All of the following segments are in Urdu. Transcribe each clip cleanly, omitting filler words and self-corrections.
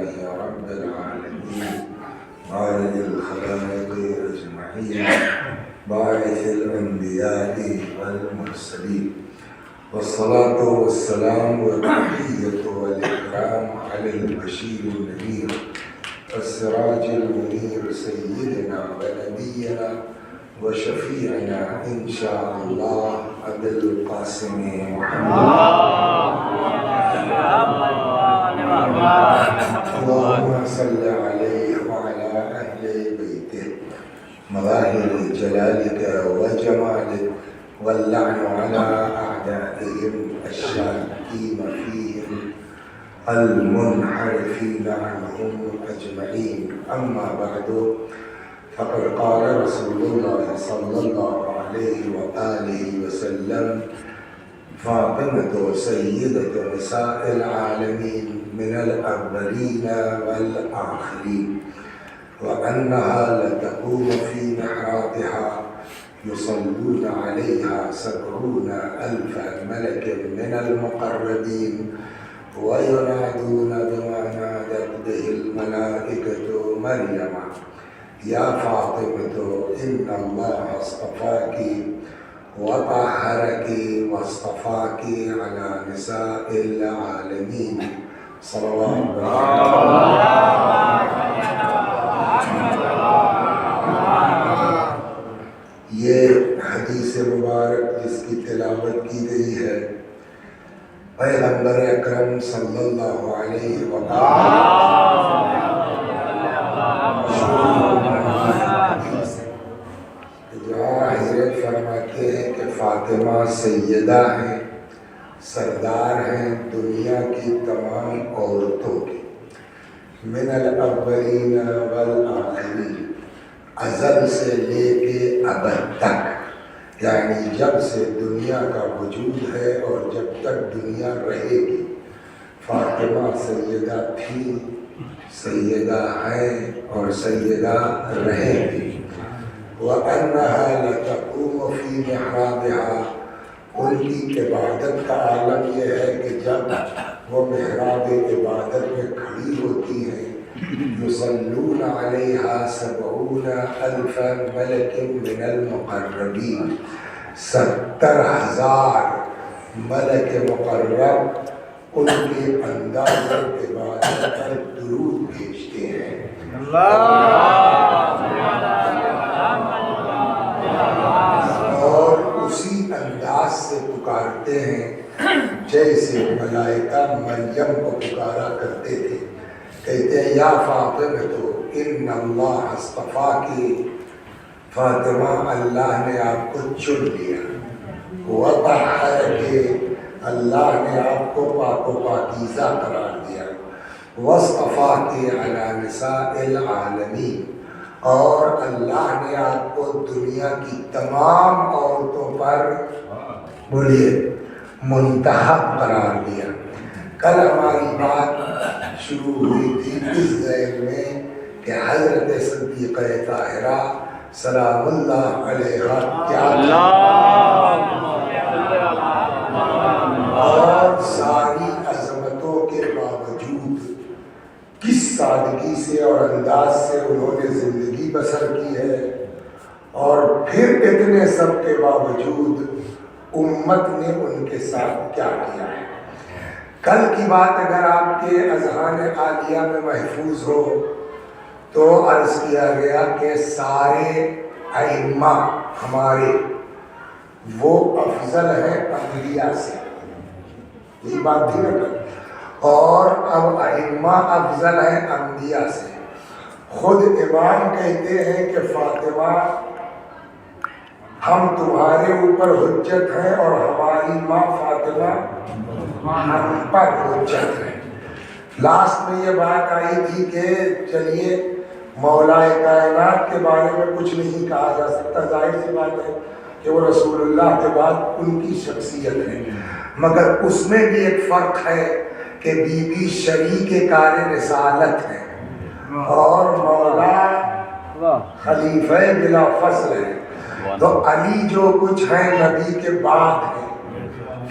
يا رب العالمين خالق الخلائق أجمعين باعث الأنبياء والمرسلين والصلاة والسلام والتحية والإكرام على البشير النذير السراج المنير سيدنا ونبينا وشفيعنا إن شاء الله أبي القاسم محمد اللهم صل عليه وعلى أهل بيته مظاهر جلالك وجمالك واللعن على أعدائهم الشاكين فيهم المنحرفين عنهم أجمعين أما بعد فقد قال رسول الله صلى الله عليه وآله وسلم فاطمة سيدة نساء العالمين من الأولين والآخرين وأنها لتقوم في محرابها يصلون عليها 70,000 ملك من المقربين وينادون بما نادت به الملائكة مريم يا فاطمة إن الله اصطفاك وطهرك واصطفاك على نساء العالمين صلوات الله. یہ حدیث مبارک جس کی تلاوت کی گئی ہے پیغمبر اکرم صلی اللہ علیہ وسلم جہاں حضرت فرماتے ہیں کہ فاطمہ سیدہ ہیں، سردار ہیں دنیا کی تمام عورتوں کی، من الاولین والآخرین، ازل سے لے کے ابد تک، یعنی جب سے دنیا کا وجود ہے اور جب تک دنیا رہے گی فاطمہ سیدہ تھی، سیدہ ہیں اور سیدہ رہیں گی۔ وَأَنَّهَا لَتَقُومُ فِي مِحْرَابِهَا، ان کی عبادت کا عالم یہ ہے کہ جب وہ محراب عبادت میں کھڑی ہوتی ہیں یصلون علیہا 70,000 ملک من المقربین، 70,000 ملک مقرب ان کے انداز عبادت پر درود بھیجتے ہیں۔ اور اسی انداز سے پکارتے ہیں جیسے ملائکہ مریم کو پکارا کرتے تھے، کہتے ہیں یا فاطمہ تو ان اللہ اصطفاکی، فاطمہ اللہ نے آپ کو چن لیا، وطہرکی، اللہ نے آپ کو پاک و پاکیزہ قرار دیا، واصطفاکی علی نساء العالمین، اور اللہ نے آپ کو دنیا کی تمام عورتوں پر بولیے منتخب قرار دیا۔ کل ہماری بات شروع ہوئی تھی اس ذیل میں کہ حضرت صدیقہ طاہرہ سلام اللہ علیہا کیا اور ساری عظمتوں کے باوجود کس سادگی سے اور انداز سے انہوں نے زندگی بسر کی ہے، اور پھر اتنے سب کے باوجود امت نے ان کے ساتھ کیا کیا ہے۔ کل کی بات اگر آپ کے اذہان عالیہ میں محفوظ ہو تو عرض کیا گیا کہ سارے ائمہ ہمارے وہ افضل ہیں انبیاء سے، یہ بات تھی نا کل، اور اب ائمہ افضل ہیں انبیاء سے۔ خود امام کہتے ہیں کہ فاطمہ ہم تمہارے اوپر حجت ہیں اور ہماری ماں فاطمہ ہم پر حجت ہے۔ لاسٹ میں یہ بات آئی تھی کہ چلیے مولا کائنات کے بارے میں کچھ نہیں کہا جا سکتا، ظاہر سی بات ہے کہ وہ رسول اللہ کے بعد ان کی شخصیت ہے، مگر اس میں بھی ایک فرق ہے کہ بی بی شریک کار رسالت ہے اور مولا خلیفہ بلا فصل ہے، تو علی جو کچھ ہے نبی کے بعد ہے،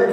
1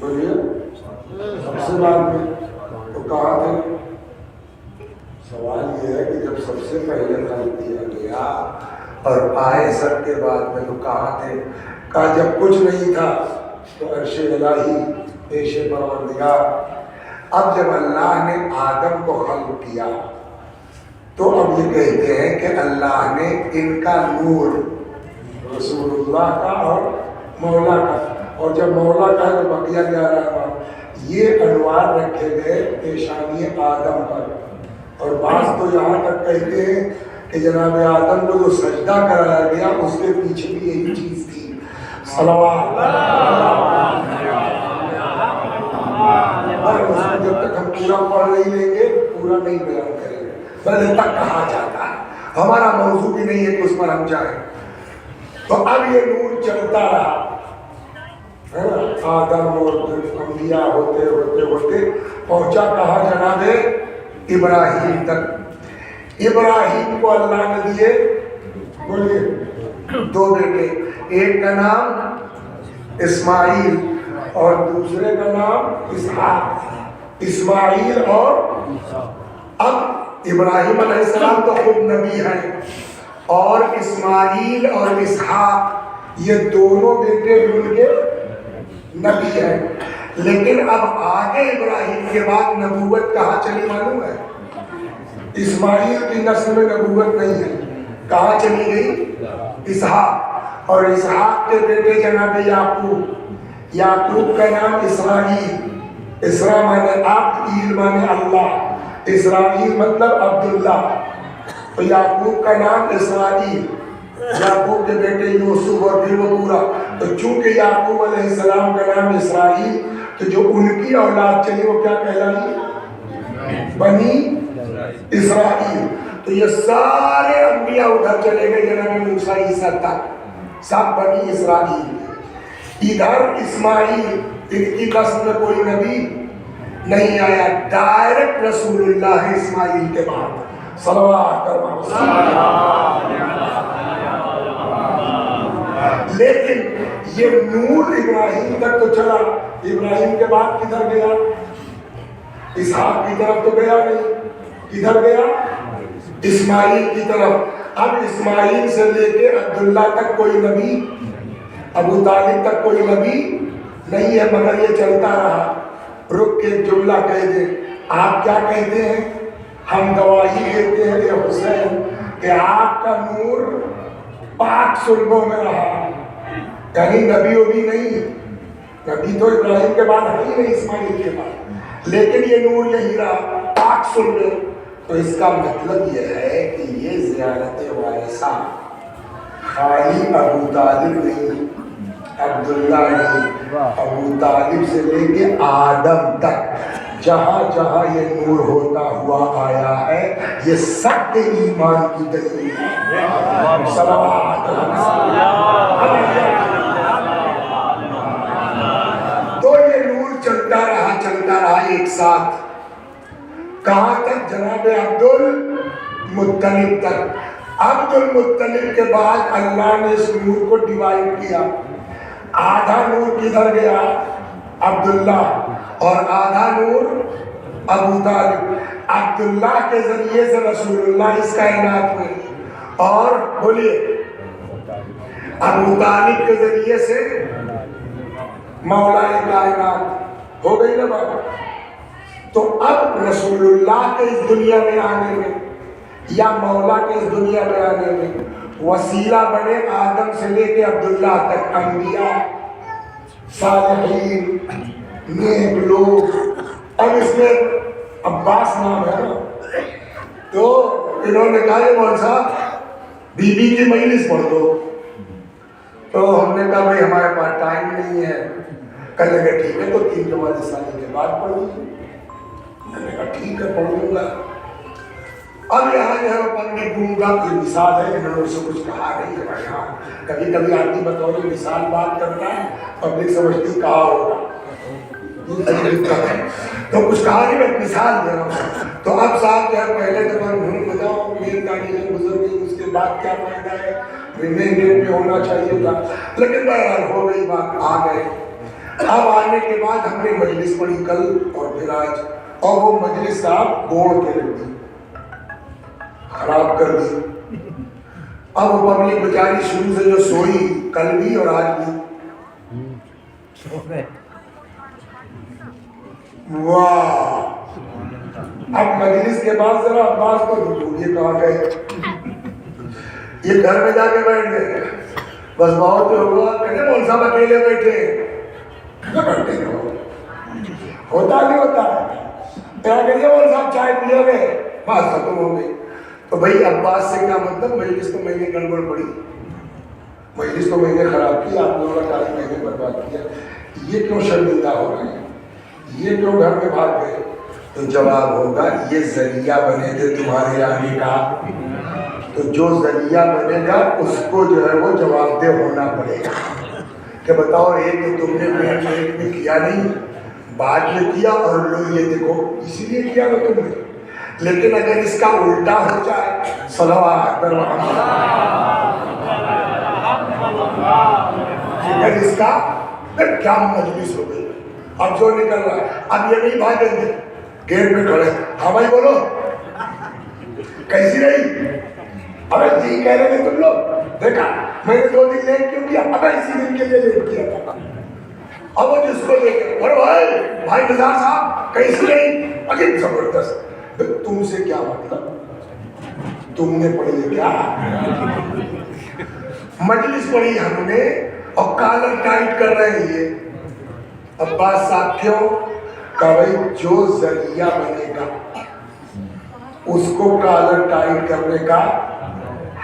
بولیے سب سے بعد میں تو کہاں تھے؟ سوال یہ ہے کہ جب سب سے پہلے خلق کیا گیا اور آئے سب کے بعد میں تو کہاں تھے؟ کہا جب کچھ نہیں تھا تو عرش الہی پیش پروردگار۔ اب جب اللہ نے آدم کو خلق کیا تو اب یہ کہتے ہیں کہ اللہ نے ان کا نور رسول اللہ کا اور مولا کا، اور جب مولا کا ہے تو بقیہ 11 یہ انوار رکھے گئے پیشانی آدم پر۔ اور بعض تو یہاں تک کہتے ہیں کہ جناب آدم کو جو سجدہ کرایا گیا اس کے پیچھے بھی یہی چیز تھی۔ صلوات جب تک ہم پورا پڑھ نہیں لیں گے پورا نہیں بیان کریں گے، پہلے تک کہا جاتا ہے، ہمارا موضوع بھی نہیں ہے کہ اس پر ہم جائیں۔ تو اب یہ نور چلتا رہا آدم اور انبیاء ہوتے ہوتے ہوتے پہنچا کہا جناب ابراہیم تک۔ ابراہیم کو اللہ نے دیے بولیے 2 بیٹے، ایک کا نام اسماعیل اور دوسرے کا نام اسحاق۔ اسماعیل اور اب ابراہیم علیہ السلام تو خود نبی ہیں، اور اسماعیل اور اسحاق یہ دونوں بیٹے مل کے نبی ہیں۔ لیکن اب آگے ابراہیم کے بعد نبوت کہاں چلی معلوم ہے؟ اسماعیل کی نسل میں نبوت نہیں ہے، کہاں چلی گئی؟ اسحاق، اور اسحاق کے بیٹے جناب یعقوب۔ یعقوب کا نام اسرائیل، اسرا مانے عبد، ایل مانے اللہ، اسرائیل مطلب عبداللہ، تو یعقوب کا نام اسرائیل۔ یعقوب کے بیٹے یوسف اور پھر وہ پورا، تو چونکہ یعقوب علیہ السلام کا نام اسرائیل تو جو ان کی اولاد چلی وہ کیا کہلائی؟ بنی اسرائیل۔ تو یہ سارے انبیاء ادھر چلے گئے جناب موسیٰ عیسیٰ تک، سب بنی اسرائیل۔ ادھر اسماعیل، ان کی نسل میں کوئی نبی نہیں آیا، ڈائریکٹ رسول اللہ ہے اسماعیل کے بعد۔ صلوات لیکن یہ نور ابراہیم تک تو چلا، ابراہیم کے بعد کدھر گیا؟ اسحاق کی طرف تو گیا نہیں، کدھر گیا؟ اسماعیل کی طرف۔ اب اسماعیل سے لے کے عبداللہ تک کوئی نبی، ابو طالب تک کوئی نبی نہیں ہے، مگر یہ چلتا رہا۔ رک کے ایک جملہ کہہ دیں، آپ کیا کہتے ہیں؟ ہم گواہی دیتے ہیں اے حسین کہ آپ کا نور پاک سلبوں میں رہا، یعنی نبی بھی نہیں، نبی تو ابراہیم کے بعد ہے ہی نہیں، اسماعیل کے بعد، لیکن یہ نور یہی رہا پاک سلبے۔ تو اس کا مطلب یہ ہے کہ یہ زیارت وارثہ خالی ابو طالب نہیں، عبداللہ نہیں، ابو طالب سے لے کے آدم تک جہاں جہاں یہ نور ہوتا ہوا آیا ہے یہ سب کے ایمان کی دلیل ہے۔ صلوات تو یہ نور چلتا رہا ایک ساتھ، کہاں تک؟ جناب عبد المطلب تک۔ عبد المطلب کے بعد اللہ نے اس نور کو ڈیوائڈ کیا، آدھا نور کدھر گیا؟ عبداللہ، اور آدھا نور ابو طالب۔ عبداللہ کے ذریعے سے رسول اللہ اس کائنات میں، اور بولیے ابو طالب کے ذریعے سے مولا کائنات، ہو گئی نا بات؟ تو اب رسول اللہ کے اس دنیا میں آنے میں یا مولا کے اس دنیا میں آنے میں وسیلہ بنے آدم سے لے کے عبداللہ تک انبیاء، صالحین، نیک لوگ۔ اب اس میں عباس نام ہے نا، تو انہوں نے کہا یہ مول صاحب بی بی کی مجلس پڑھ دو، تو ہم نے کہا بھائی ہمارے پاس ٹائم نہیں ہے۔ کہنے لگے ٹھیک ہے تو 3 سال کے بعد پڑھ لیجیے۔ میں نے کہا ٹھیک ہے پڑھ لوں گا۔ اب یہاں جو ہے پڑھنے دوں گا، یہ مثال ہے، انہوں نے اسے کچھ کہا نہیں ہے بھائی۔ ہاں کبھی کبھی آدمی بطور مثال بات کرتا ہے، پبلک سمجھتی کہا ہوگا، تو کچھ کہا نہیں، میں مثال دے رہا ہوں۔ تو اب صاحب جو ہے پہلے تو میں بتاؤ میری تاریخ گزر گئی، اس کے بعد کیا فائدہ ہے، مین ڈیٹ پہ ہونا چاہیے تھا، لیکن بہرحال ہو گئی بات، آ گئے۔ اب آنے کے بعد ہم نے مجلس پڑھی کل اور پھر آج، اور وہ مجلس صاحب گوڑ کے رکھ دی، خراب کر دی۔ اب وہ پبلک بیچاری شروع سے جو سوئی کل بھی اور آج بھی، واہ! اب مجلس کے بعد ذرا عباس کو ڈھونڈو، یہ کہاں گئے؟ یہ گھر میں جا کے بیٹھ گئے، بس بہت جو ہوا کہتے مول صاحب اکیلے بیٹھے، ہوتا نہیں ہوتا، کیا کہتے مول صاحب چائے پیو گے، بات ختم ہو گئی۔ تو بھائی عباس سے کیا مطلب؟ مجلس تو میں نے گڑبڑ پڑی، مجلس تو میں نے خراب کی، آپ لوگوں کا ٹائم میں نے برباد کیا، یہ کیوں شرمندہ ہو رہے ہیں، یہ کیوں گھر میں بھاگ گئے؟ تو جواب ہوگا یہ ذریعہ بنے تھے تمہارے آنے کا، تو جو ذریعہ بنے گا اس کو جو ہے وہ جواب دہ ہونا پڑے گا کہ بتاؤ ایک تو تم نے ایک میں کیا نہیں، بعد میں کیا، اور لو یہ دیکھو اسی لیے کیا نا تم نے۔ لیکن اگر اس کا الٹا ہو جائے، صلوات پر محمد، اگر اس کا پھر کیا مجلس ہو گئی۔ اب جو نکل رہا ہے، اب یہ نہیں بھاگیں گے، گیٹ میں کھڑے، ہاں بھائی بولو کیسی رہی؟ ابے جی کہہ رہے تھے تم لوگ، دیکھا میں نے 2 دن لیٹ کیوں کیا؟ ابے اسی دن کے لیے لیٹ کیا تھا۔ اب وہ جس کو لے کے اور بھائی نثار صاحب کیسی رہی؟ عجیب زبردست۔ تم سے کیا مطلب؟ تم نے پڑھی ہے کیا؟ مجلس پڑھی ہم نے اور کالر ٹائٹ کر رہے ہیں یہ عباس صاحب کیوں؟ کہ بھائی جو ذریعہ بنے گا اس کو کالر ٹائٹ کرنے کا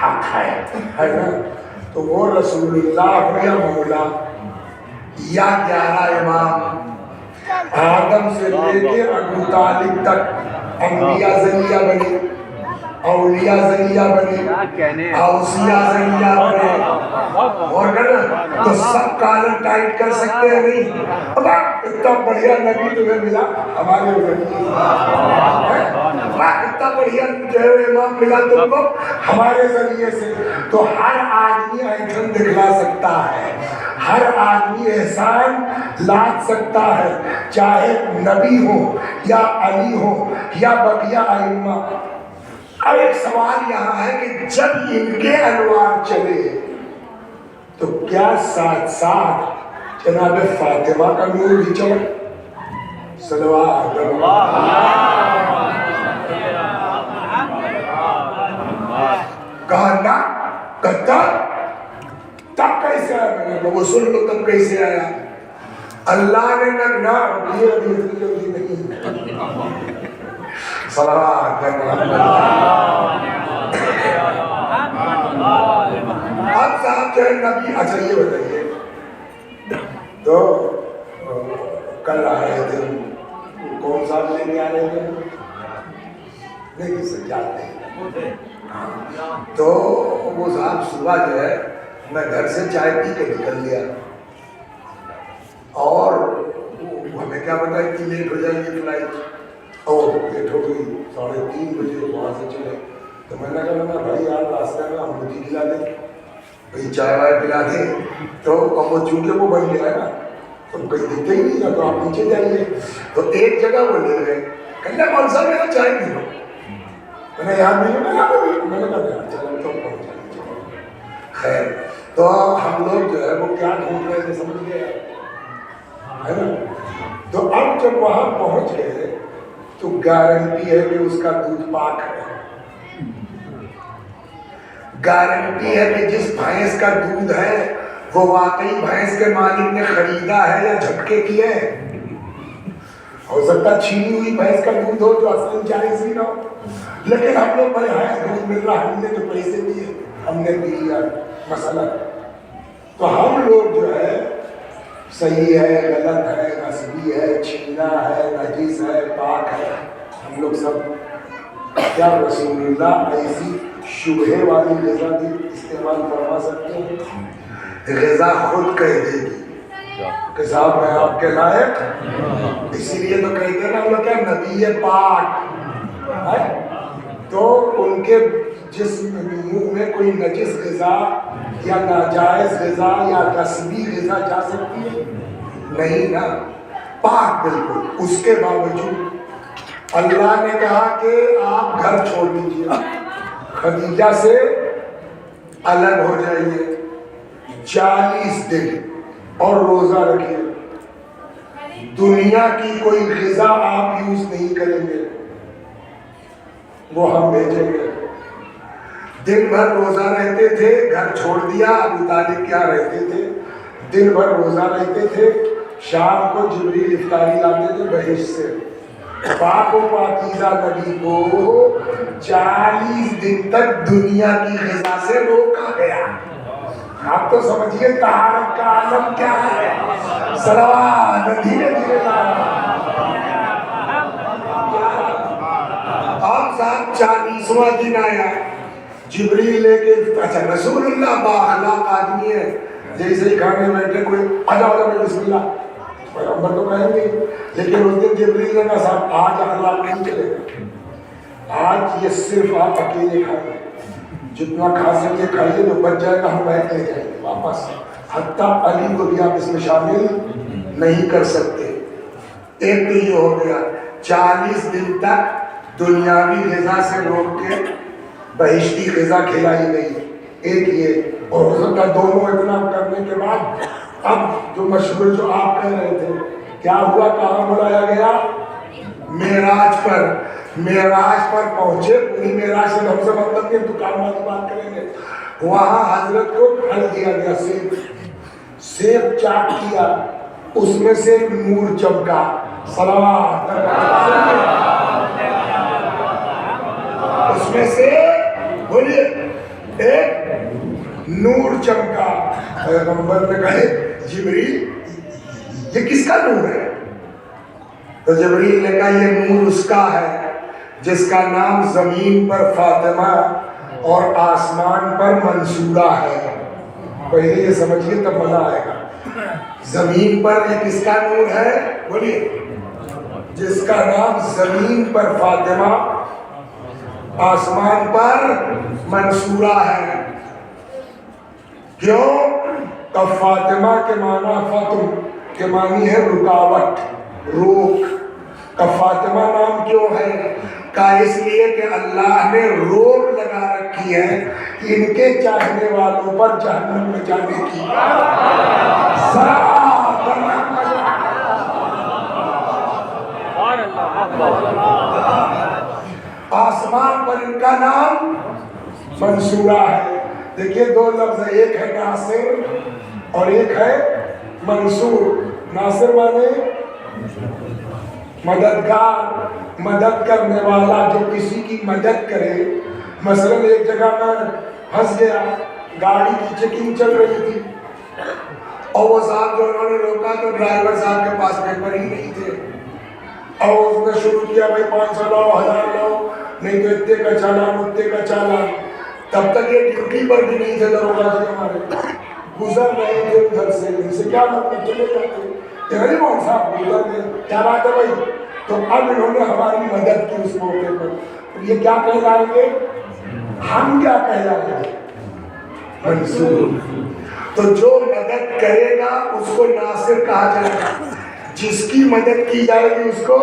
حق ہے نا؟ تو وہ رسول اللہ ہو یا مولا یا 11 امام، آدم سے لے کے ابو طالب تک انبیاء ذریعہ بنے، اولیاء ذریعہ بنے، اوصیاء ذریعہ بنے، اور کہنا تو سب کالر ٹائٹ کر سکتے ہیں نہیں؟ اب اتنا بڑھیا نبی تمہیں ملا ہمارے ذریعے، اتنا بڑھیا جو ہے امام ملا تم کو ہمارے ذریعے سے، تو ہر آدمی ایکشن دکھلا سکتا ہے، ہر آدمی احسان لاد سکتا ہے، چاہے نبی ہو یا علی ہو یا بقیہ ائمہ۔ اب ایک سوال یہاں ہے کہ جب ان کے انوار چلے تو کیا ساتھ ساتھ جناب فاطمہ کا نور بھی چلا؟ صلوات اللہ۔ کہا نا کہتا تب کیسے آیا؟ میں نے وہ سن لو تب کیسے آیا؟ اللہ نے نہ نہیں صلوات اب صاحب جو ہے نبی، اچھا یہ بتائیے تو کل آ رہے تھے، کون صاحب لینے آ رہے تھے؟ نہیں سر جاتے ہیں، تو وہ صاحب صبح جو ہے میں گھر سے چائے پی کے نکل لیا، اور ہمیں کیا پتا اتنی لیٹ ہو جائے گی فلائٹ، اور لیٹ ہو گئی 3:30 بجے وہاں سے چلے، تو میں نے کہا بھائی یار راستے میں ہم مجھے کھلا دیں، کہیں چائے وائے پلا دیں، تو اب وہ چونکہ وہ بن گیا ہے نا تو کہیں دکھتے ہی نہیں، تو آپ نیچے جائیے، تو ایک جگہ وہ لے گئے، کہنا کون سا میرا چائے پی لو، میں نے یاد نہیں، میں نے کہا چلو تو پہنچ جائیں۔ خیر تو ہم لوگ جو ہے وہ کیا ڈھونڈ رہے تھے سمجھ گئے ہے نا؟ تو اب جب وہاں پہنچ گئے تو گارنٹی ہے کہ اس کا دودھ پاک ہے، گارنٹی ہے کہ جس بھینس کا دودھ ہے وہ واقعی بھینس کے مالک نے خریدا ہے یا جھٹکے کیے ہیں، ہو سکتا چھینی ہوئی بھینس کا دودھ ہو جو اصل جائز ہی نہ ہو، لیکن ہم لوگ بھائی ہاں دودھ مل رہا، ہم نے جو پیسے دیے ہم نے پی لیا مسئلہ، تو ہم لوگ جو ہے صحیح ہے غلط ہے نسبی ہے چھینا ہے نجیس ہے پاک ہے، ہم لوگ سب کیا رسول اللہ ایسی شبہے والی غذا بھی استعمال فرما سکتے ہیں؟ غذا خود کہہ دے گی کہ صاحب میں آپ کے لائق، اسی لیے تو کہتے ہیں نا ہم لوگ کیا نبی پاک ہے، تو ان کے جسم منہ میں کوئی نجس غذا یا ناجائز غذا یا رسمی غذا جا سکتی ہے؟ نہیں نا، پاک بالکل. اس کے باوجود اللہ نے کہا کہ آپ گھر چھوڑ دیجیے، خدیجہ سے الگ ہو جائیے 40 دن اور روزہ رکھیے. دنیا کی کوئی غذا آپ یوز نہیں کریں گے، وہ ہم بھیجیں گے. دن بھر روزہ رہتے تھے، گھر چھوڑ دیا. ابو طالب کیا رہتے تھے؟ دن بھر روزہ رہتے تھے، شام کو جبریل افطاری لاتے تھے بہشت سے. پاک و پاکیزہ نبی کو 40 دن تک دنیا کی غذا سے روکا گیا. آپ تو سمجھیے طہارت کا عالم کیا ہے. صلوات دھیرے دھیرے اب صاحب 40واں دن آیا، جبریل لے کے اچھا رسول اللہ بااخلاق آدمی ہے، جیسے ہی کھانے بیٹھے کوئی آجا بسم اللہ، پیغمبر تو کہیں گے. لیکن اس دن جبریل نے کہا صاحب آج اخلاق نہیں چلے گا، آج یہ صرف آپ اکیلے کھائیں، جتنا کھا سکے کھائیے، جو بچ جائے گا ہم بیٹھ لے جائیں گے واپس. حتیٰ علی کو بھی آپ اس میں شامل نہیں کر سکتے. ایک تو یہ ہو گیا، 40 دن تک دنیاوی غذا سے روک کے بہشتی غذا کھلائی گئی. ایک یہ، اور ہو سکتا ہے دونوں اتنا کرنے کے بعد اب جو مشہور جو آپ کہہ رہے تھے کیا ہوا، کہاں بلایا گیا؟ معراج پر. معراج پر پہنچے، پوری معراج سے ہم سے مطلب کہ دکان والی بات کریں گے. وہاں حضرت کو پھل دیا گیا، سیب چاٹ کیا، اس میں سے نور چمکا. صلوات، اس میں سے بولیے ایک نور چمکا. پیغمبر نے کہے جبریل یہ کس کا نور ہے؟ تو جبریل نے کہا یہ نور اس کا ہے جس کا نام زمین پر فاطمہ اور آسمان پر منصورہ ہے. پہلے یہ سمجھیے تب مزہ آئے گا. زمین پر یہ کس کا نور ہے؟ بولیے. جس کا نام زمین پر فاطمہ، آسمان پر منصورہ ہے. کیوں؟ تو فاطمہ کے معنی فتح کے معنی ہے رکاوٹ، روک. تو فاطمہ نام کیوں ہے؟ کہ اس لیے کہ اللہ نے روک لگا رکھی ہے ان کے چاہنے والوں پر جہنم میں جانے کی. آسمان پر ان کا نام منصورہ ہے. دیکھیے دو لفظ ہے، ایک ہے ناصر اور ایک ہے منصور. ناصر مانے مددگار، مدد کرنے والا، جو کسی کی مدد کرے. مثلا ایک جگہ میں پھنس گیا، گاڑی کی چیکنگ چل رہی تھی اور وہ صاحب جو انہوں نے روکا تو ڈرائیور صاحب کے پاس پیپر ہی نہیں تھے، اور اس نے شروع کیا بھائی 500 لاؤ، 1000 لاؤ، نہیں تو اتنے کا چالان، اتنے کا چالان. تب تک یہ ڈیوٹی پر بھی نہیں تھے دروگا جی ہمارے، گزر رہے تھے ادھر سے. ان سے کیا مطلب، چلے جاتے ارے مول صاحب گزر گئے، کیا بات ہے بھائی. تو اب انہوں نے ہماری مدد کی اس موقع پر. یہ کیا کہلائیں گے؟ ہم کیا کہلائیں گے؟ منصور. تو جو مدد کرے گا اس کو ناصر کہا جائے گا، جس کی مدد کی جائے گی اس کو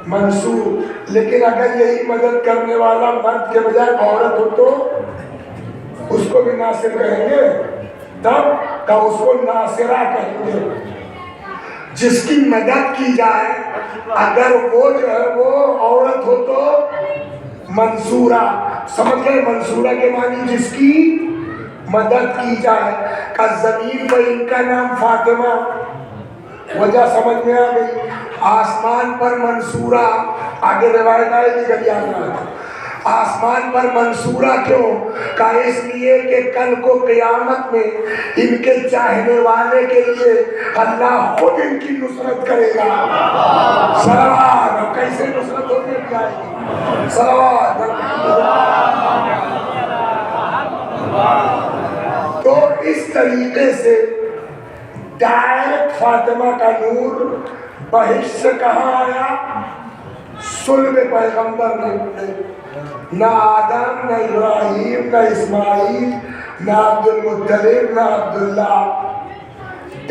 منصور. لیکن اگر یہی مدد کرنے والا مرد کے بجائے عورت ہو تو اس کو بھی ناصر کہیں گے، تب کہ اس کو ناصرہ کہیں گے. جس کی مدد کی جائے اگر وہ جو ہے وہ عورت ہو تو منصورہ. سمجھ گئے؟ منصورہ کے معنی جس کی مدد کی جائے. کہ زمین پر ان کا نام فاطمہ، وجہ سمجھ میں آ گئی. آسمان پر منصورہ، آگے روایت آئے گی جب یاد رہا. آسمان پر منصورہ کیوں؟ کہ اس لیے کہ کل کو قیامت میں ان کے چاہنے والے کے لیے اللہ خود ان کی نصرت کرے گا. صلوات. اب کیسے نصرت ہونے کی آئے گی؟ صلوات. تو اس طریقے سے ڈائریکٹ فاطمہ کا نور بہشت سے کہاں آیا؟ صلب پیغمبر نے. نہ آدم، نہ ابراہیم، نہ اسماعیل، نہ عبد المطلب، نہ عبداللہ.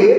1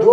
2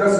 10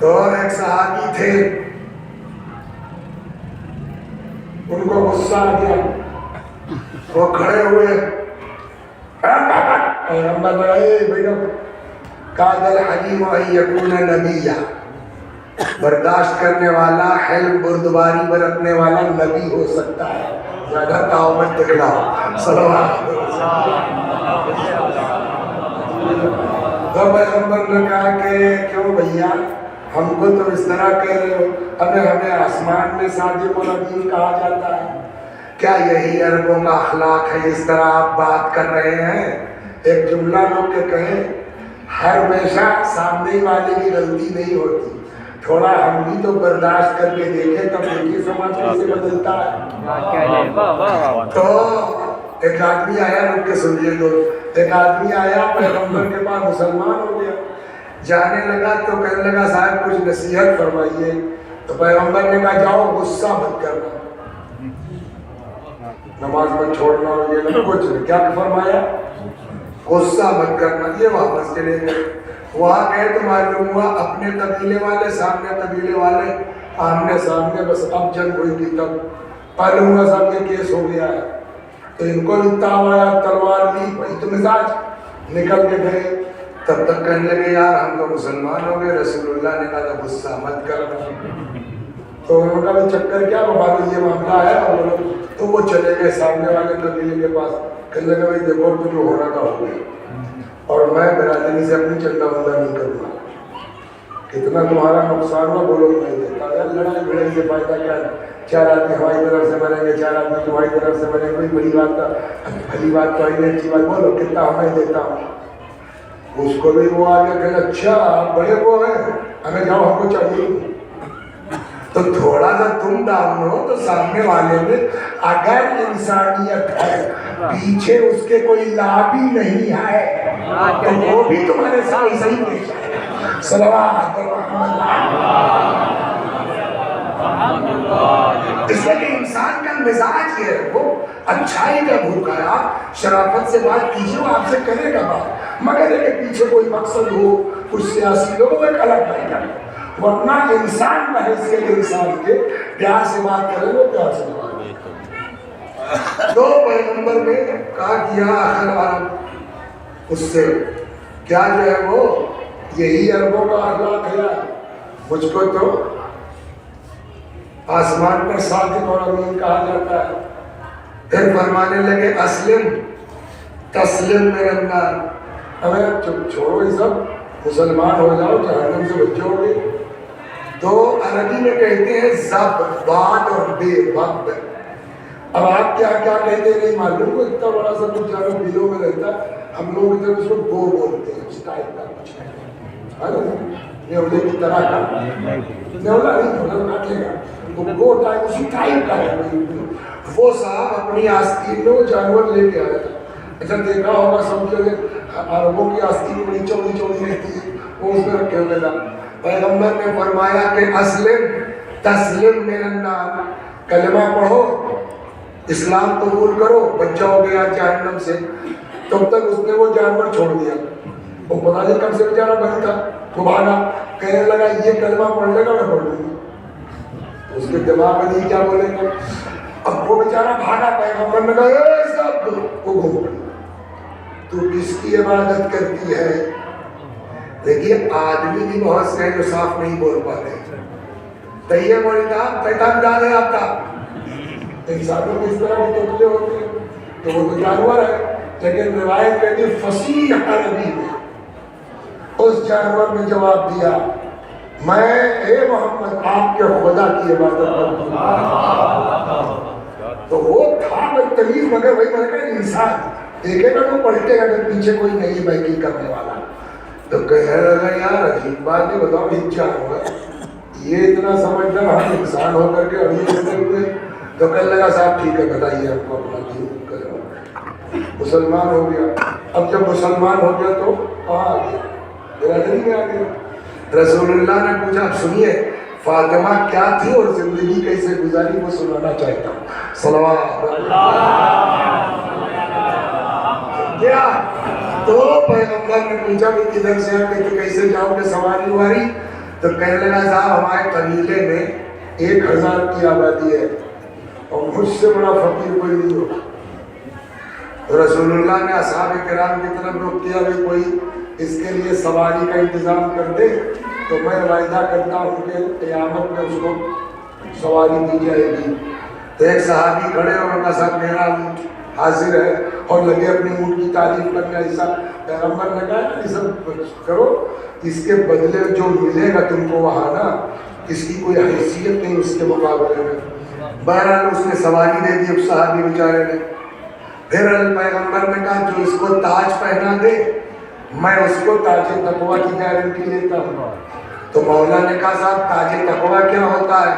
تو ایک صحابی تھے، ان کو غصہ آ گیا، وہ کھڑے ہوئے، پیغمبر بیٹا قادل حلیم ان یکون نبیہ، برداشت کرنے والا، حلم بردباری برتنے والا نبی ہو سکتا ہے، زیادہ تعاون دکھلاؤ صلوات۔ تو پیغمبر نے کہا کہ کیوں بھیا ہم کو تو اس طرح کہہ رہے ہو، ہمیں آسمان میں صادق الامین کہا جاتا ہے، کیا یہی عربوں کا اخلاق ہے جس طرح آپ بات کر رہے ہیں؟ ایک جملہ لوگ کے کہیں، ہر ہمیشہ سامنے والے کی غلطی نہیں ہوتی، تھوڑا ہم بھی تو برداشت کر کے دیکھیں تب دیکھیے سماج کیسے بدلتا ہے۔ تو ایک آدمی آیا، رک کے سنیے دوست، ایک آدمی آیا پیغمبر کے پاس، مسلمان ہو گیا، جانے لگا تو کہنے لگا صاحب کچھ نصیحت فرمائیے، تو پیغمبر نے کہا جاؤ غصہ مت کرنا، نماز مت چھوڑنا، یہ نہ کچھ نہیں، کیا فرمایا؟ غصہ مت کرنا۔ یہ واپس چلے گئے، وہاں گئے تو معلوم ہوا اپنے قبیلے والے سامنے قبیلے والے آمنے سامنے، بس اب جنگ ہوئی تھی، تب معلوم ہوا سب یہ کیس ہو گیا ہے، تو ان کو بھی تاؤ آیا، تلوار لی، وہی تو مزاج، نکل کے گئے، تب تک کہنے لگے یار ہم تو مسلمان ہو گئے، رسول اللہ نے کہا تھا غصہ مت کرنا، تو انہوں نے کہا چکر کیا بابا یہ معاملہ ہے، اور تو وہ چلے گئے سامنے والے قبیلے کے پاس، کہنے لگے بھائی دیکھو تو جو ہونا تھا ہو گیا، اور میں برادری سے اپنی چندہ بندہ نہیں کروں گا، کتنا تمہارا نقصان ہوا بولو میں دیتا، یار لڑائی بھڑائی سے فائدہ کیا ہے، چار آدمی ہماری طرف سے مریں گے، چار آدمی تمہاری طرف سے مریں گے، کوئی بڑی بات کا بھلی بات تو آئی نہیں، اچھی بات بولو کتنا ہمیں دیتا ہوں۔ اس کو بھی وہ آگے کہ اچھا آپ بڑے وہ ہیں، ہمیں جاؤ ہم کو چاہیے، تو تھوڑا سا تم ڈاؤن ہو تو سامنے والے میں اگر انسانیت ہے، پیچھے اس کے کوئی لابی نہیں ہے تو وہ بھی تمہارے ساتھ صحیح پیش ہے۔ صلوات اس لیے کہ انسان کا مزاج یہ ہے، وہ اچھائی کا بھوکا ہے، آپ شرافت سے بات کیجیے وہ آپ سے کرے گا بات، مگر یہ کہ پیچھے کوئی مقصد ہو، کچھ سیاسی لوگ وہ ایک الگ بات ہے، ورنہ انسان بحیثیت انسان کے پیار سے بات کرے وہ پیار سے بات کرے۔ تو پیغمبر نے کہا کیا آخر عرب اس سے کیا جو ہے وہ یہی عربوں کا اخلاق ہے، مجھ کو تو آسمان پر صادق اور امین کہا جاتا ہے۔ پھر فرمانے لگے اسلم تسلم من النار، اب چھوڑو یہ سب، مسلمان ہو جاؤ جہنم سے بچ جاؤ گے۔ تو عربی میں کہتے ہیں زب باد اور بے وقت، اب آپ کیا کیا کہتے ہیں نہیں معلوم، کو اتنا بڑا سا کچھ جانو دلوں میں رہتا ہے، ہم لوگ ادھر اس کو گو بولتے ہیں، اس ٹائپ کا کچھ ہے، نیولے کی طرح کا، نیولا نہیں تھوڑا کاٹے گا، وہ گو ٹائپ اسی ٹائپ کا ہے۔ وہ صاحب اپنی آستین میں وہ جانور لے کے آیا تھا، اچھا دیکھا ہوگا سب جو عربوں کی آستین بڑی چوڑی چوڑی رہتی ہے، وہ اس میں رکھے ہوئے تھا۔ پیغمبر نے فرمایا کہ اسلم تسلم من النار، کلمہ پڑھو اسلام قبول کرو بچ جاؤ گے آج جہنم سے۔ تب تک اس نے وہ جانور چھوڑ دیا، وہ پتا نہیں کب سے بیچارہ بند تھا، وہ بھاگا، کہنے لگا یہ کلمہ پڑھ لے گا میں پڑھ لوں گا، اس کے دماغ میں نہیں کیا بولے گا۔ اب وہ بیچارہ بھاگا، پیغمبر نے کہا اے سب وہ گھوم پڑی، تو کس کی عبادت کرتی ہے؟ دیکھیے آدمی بھی بہت سے ہیں جو صاف نہیں بول پاتے، تیے مولیدہ پیغام ڈال ہے آپ کا، انسانوں کو اس طرح بھی توقلے ہوتے ہیں تو وہ تو جانور ہے، لیکن روایت کہتی ہے فصیح عربی میں اس جانور نے جواب دیا میں اے محمد آپ کے خدا کی عبادت کرتا ہوں۔ تو وہ تھا بدتمیز مگر وہی میں نے کہا انسان دیکھے گا تو پلٹے گا کہ پیچھے کوئی نہیں بائکنگ کرنے والا، تو کہنے لگا یار عجیب بات ہے، بتاؤ یہ کیا ہوگا، یہ اتنا سمجھنا ہم انسان ہو کر کے ابھی ہوتے ہوئے، تو کہنے لگا صاحب ٹھیک ہے بتائیے آپ کو اپنا دین کرو، مسلمان ہو گیا۔ اب جب مسلمان ہو گیا تو کہاں آ گیا؟ برادری میں آ گیا۔ رسول اللہ نے پوچھا اب سنیے فاطمہ کیا تھی اور زندگی کیسے گزاری وہ سنانا چاہتا ہوں، صلوات کیا؟ تو پیغمبر نے پوچھا کہ کدھر سے آ کے کیسے جاؤ گے سواری واری، تو کہنے لگا صاحب ہمارے قبیلے میں 1000 کی آبادی ہے اور مجھ سے بڑا فقیر کوئی نہیں ہوگا. تو رسول اللہ نے اصحاب کرام کی طرف رخ کیا کہ کوئی اس کے لیے سواری کا انتظام کر دے تو میں وعدہ کرتا ہوں کہ قیامت میں اس کو سواری دی جائے گی. تو ایک صحابی کھڑے اور ان کا ساتھ میرا اونٹ حاضر ہے اور لگے اپنی اونٹ کی تعریف کرنے. ایسا پیغمبر نے کہا یہ سب کرو, اس کے بدلے جو ملے گا تم کو وہاں نا اس کی کوئی حیثیت نہیں اس کے مقابلے میں. بہرحال اس نے سواری دے دی اب صحابی بیچارے نے. پھر پیغمبر نے کہا جو اس کو تاج پہنا دے میں اس کو تاج تقویٰ کی گارنٹی لیتا ہوں. تو مولا نے کہا صاحب تاج تقویٰ کیا ہوتا ہے؟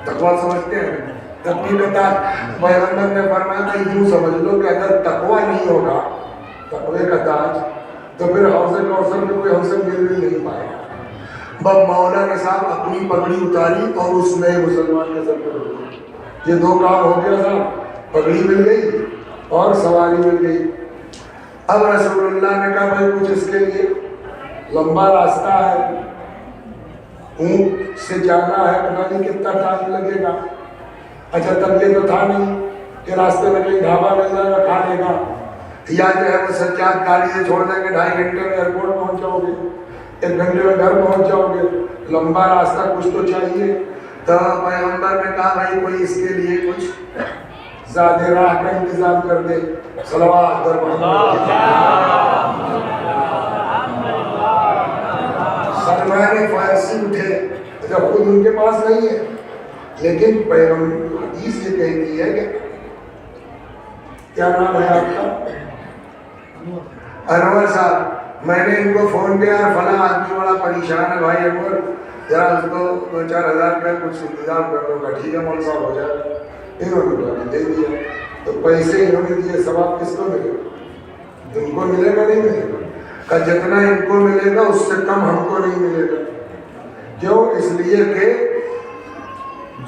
تقویٰ سمجھتے ہیں؟ تقوی کا تاج. پیغمبر نے فرمایا تھا یوں سمجھ لو کہ اگر تقویٰ نہیں ہوگا تقوی کا تاج تو پھر حوض کوثر میں کوئی ہم سے مل بھی نہیں پائے گا. بب مولا نے صاحب اپنی پگڑی اتاری اور اس نئے مسلمان کے سر پر رکھی. یہ دو کام ہو گیا صاحب, پگڑی مل گئی اور سواری مل گئی. اب رسول اللہ نے کہا بھائی کچھ اس کے لیے لمبا راستہ ہے, اونٹ سے جانا ہے, پتہ نہیں کتنا ٹائم لگے گا. اچھا تب یہ تو تھا نہیں کہ راستے میں کہیں ڈھابا مل جائے گا کھا لے گا, یا جو ہے وہ سجاد گاڑی سے چھوڑ دیں گے 2.5 گھنٹے میں ایئرپورٹ پہنچ جاؤ گے, 1 گھنٹے میں گھر پہنچ جاؤ گے. لمبا راستہ کچھ تو چاہیے. تو پیغمبر نے کہا بھائی کوئی اس کے لیے کچھ زیادہ راہ کا انتظام کر دے. صلوات در محمد. سلمان فارسی اٹھے, جب خود ان کے پاس نہیں ہے لیکن پیغمبر حدیث یہ کہتی ہے کہ کیا نام ہے آپ کا؟ انور صاحب. میں نے ان کو فون کیا فلاں آدمی بڑا پریشان ہے بھائی انور, ذرا اس کو 2-4 ہزار کا کچھ انتظام کر دو گا. ٹھیک ہے مول صاحب ہو جائے گا. انہوں نے دے دیا. تو پیسے انہوں نے دیے, ثواب کس کو ملے گا؟ ان کو ملے گا نہیں ملے گا؟ کہ جتنا ان کو ملے گا اس سے کم ہم کو نہیں ملے گا. کیوں؟ اس لیے کہ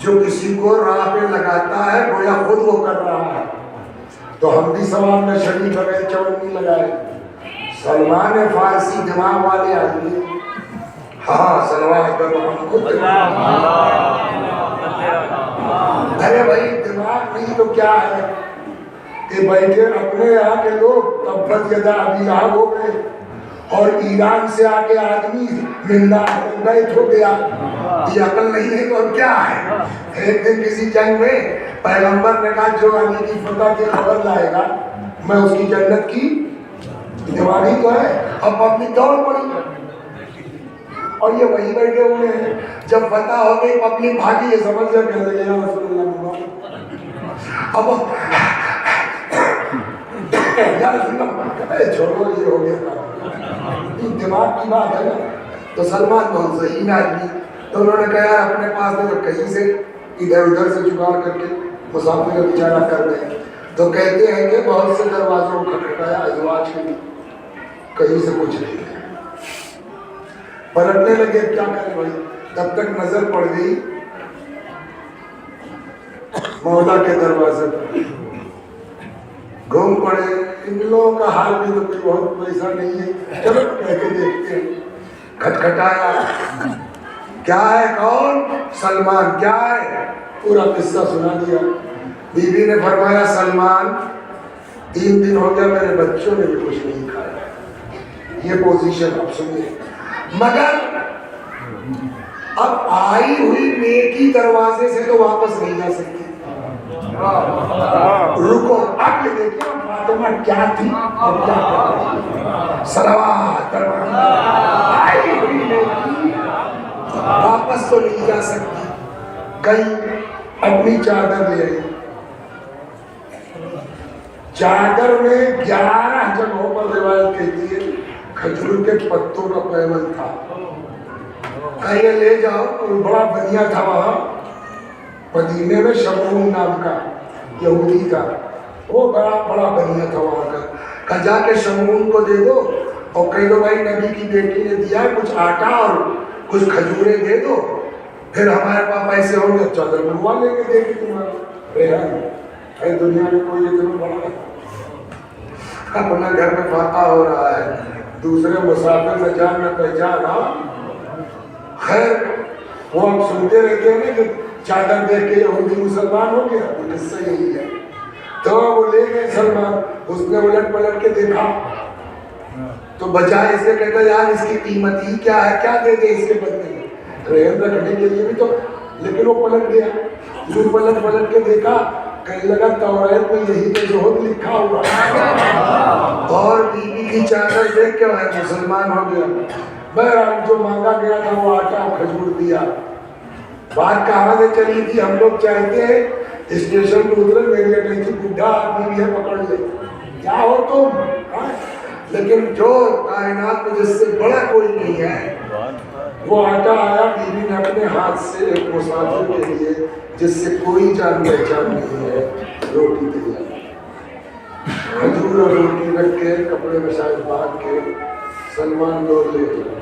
جو کسی کو راہ پہ لگاتا ہے گویا خود وہ کر رہا ہے. تو ہم بھی ثواب میں شریک ہو گئے, چوڑنی لگائے. سلمان فارسی دماغ والے آدمی, ہاں صلوات پر محمد. ارے بھائی دماغ نہیں تو کیا ہے کہ بیٹھے اپنے یہاں کے لوگ تبت یدا ابی لہب ہو گئے اور ایران سے آ کے آدمی زندہ بیت ہو گیا. یہ عقل نہیں ہے تو اور کیا ہے؟ ایک دن کسی جنگ میں پیغمبر نے کہا جو علی کی فتح کی خبر لائے گا میں اس کی جنت کی دیوانی تو ہے. اب اپنی دوڑ پڑی اور یہ وہی بیٹھے ہوئے ہیں. جب فتح ہو گئی پبلک بھاگی, یہ سمجھ گیا کہنے لگے یا رسول اللہ اب یا رسول اللہ چھوڑو یہ ہو گیا. دماغ کی بات ہے نا. تو سلمان بہت ذہین آدمی, تو انہوں نے کہا اپنے پاس میں جب کہیں سے ادھر ادھر سے جگاڑ کر کے مسافر کا بیچارہ کر رہے ہیں. تو کہتے ہیں کہ بہت سے دروازوں کو کھٹکھٹایا ازواج کے لیے, کہیں سے کچھ نہیں. پلٹنے لگے کیا کریں بھائی. تب تک نظر پڑ گئی مولا کے دروازے پر. گھوم پڑے, ان لوگوں کا حال بھی تو کوئی بہت پیسہ نہیں ہے, چلو کہہ کے دیکھتے ہیں. کھٹکھٹایا, کیا ہے؟ کون؟ سلمان. کیا ہے؟ پورا قصہ سنا دیا. بی بی نے فرمایا سلمان 3 دن ہو گیا میرے بچوں نے بھی کچھ نہیں کھایا. یہ پوزیشن اب سنیے. مگر اب آئی ہوئی نیکی دروازے سے تو واپس نہیں جا سکتی. رکو اب یہ دیکھیں فاطمہ کیا تھی اور کیا کرتی. صلوات آئی ہوئی نیکی واپس تو نہیں جا سکتی. گئی اپنی چادر لے آئی. چادر میں 11 جگہوں پر روایت کہتی ہے کھجور کے پتوں کا پیمن تھا. کہیں لے جاؤ. بڑا بنیا تھا وہاں مدینے میں, شمعون نام کا یہودی تھا, وہ بڑا بنیا تھا وہاں کا. کہا جا کے شمعون کو دے دو اور کہہ دو بھائی نبی کی بیٹی نے دیا ہے کچھ آٹا اور کچھ کھجوریں دے دو, پھر ہمارے پاس پیسے ہوں گے چادر بنوا لیں گے. دے کے تمہارے دنیا میں کوئی اتنا بڑا اپنا گھر میں فاتح ہو رہا ہے, دوسرے مسافر میں جان نہ پہچان. خیر وہ آپ سنتے رہتے ہیں نا کہ چادر دیکھ کے یہودی مسلمان ہو گیا، تو قصہ یہی ہے۔ تو وہ لے گئے سلمان، اس نے الٹ پلٹ کے دیکھا تو بجائے اسے کہتا یار اس کی قیمت ہی کیا ہے، کیا دے دے اس کے بدلے میں، رحم رکھنے کے لیے بھی تو، لیکن وہ پلٹ گیا، جو پلٹ کے دیکھا کہیں لگا توریت میں یہی تو زہد لکھا ہوا، اور بیوی کی چادر دیکھ کے وہ مسلمان ہو گیا۔ بہرحال جو مانگا گیا تھا وہ آٹا اور کھجور دیا۔ بات کہاں سے چلی تھی؟ ہم لوگ چاہتے ہیں اسٹیشن پہ اترے میری اٹینشن بڈھا آدمی بھی ہے پکڑ لے، کیا ہو تم؟ لیکن جو کائنات میں جس سے بڑا کوئی نہیں ہے، وہ آٹا آیا، بیوی نے اپنے ہاتھ سے ایک مسافر کے لیے جس سے کوئی جان پہچان نہیں ہے روٹی تیار، کھجور اور روٹی رکھ کے کپڑے میں شاید باندھ کے سلمان دوڑ لے گیا۔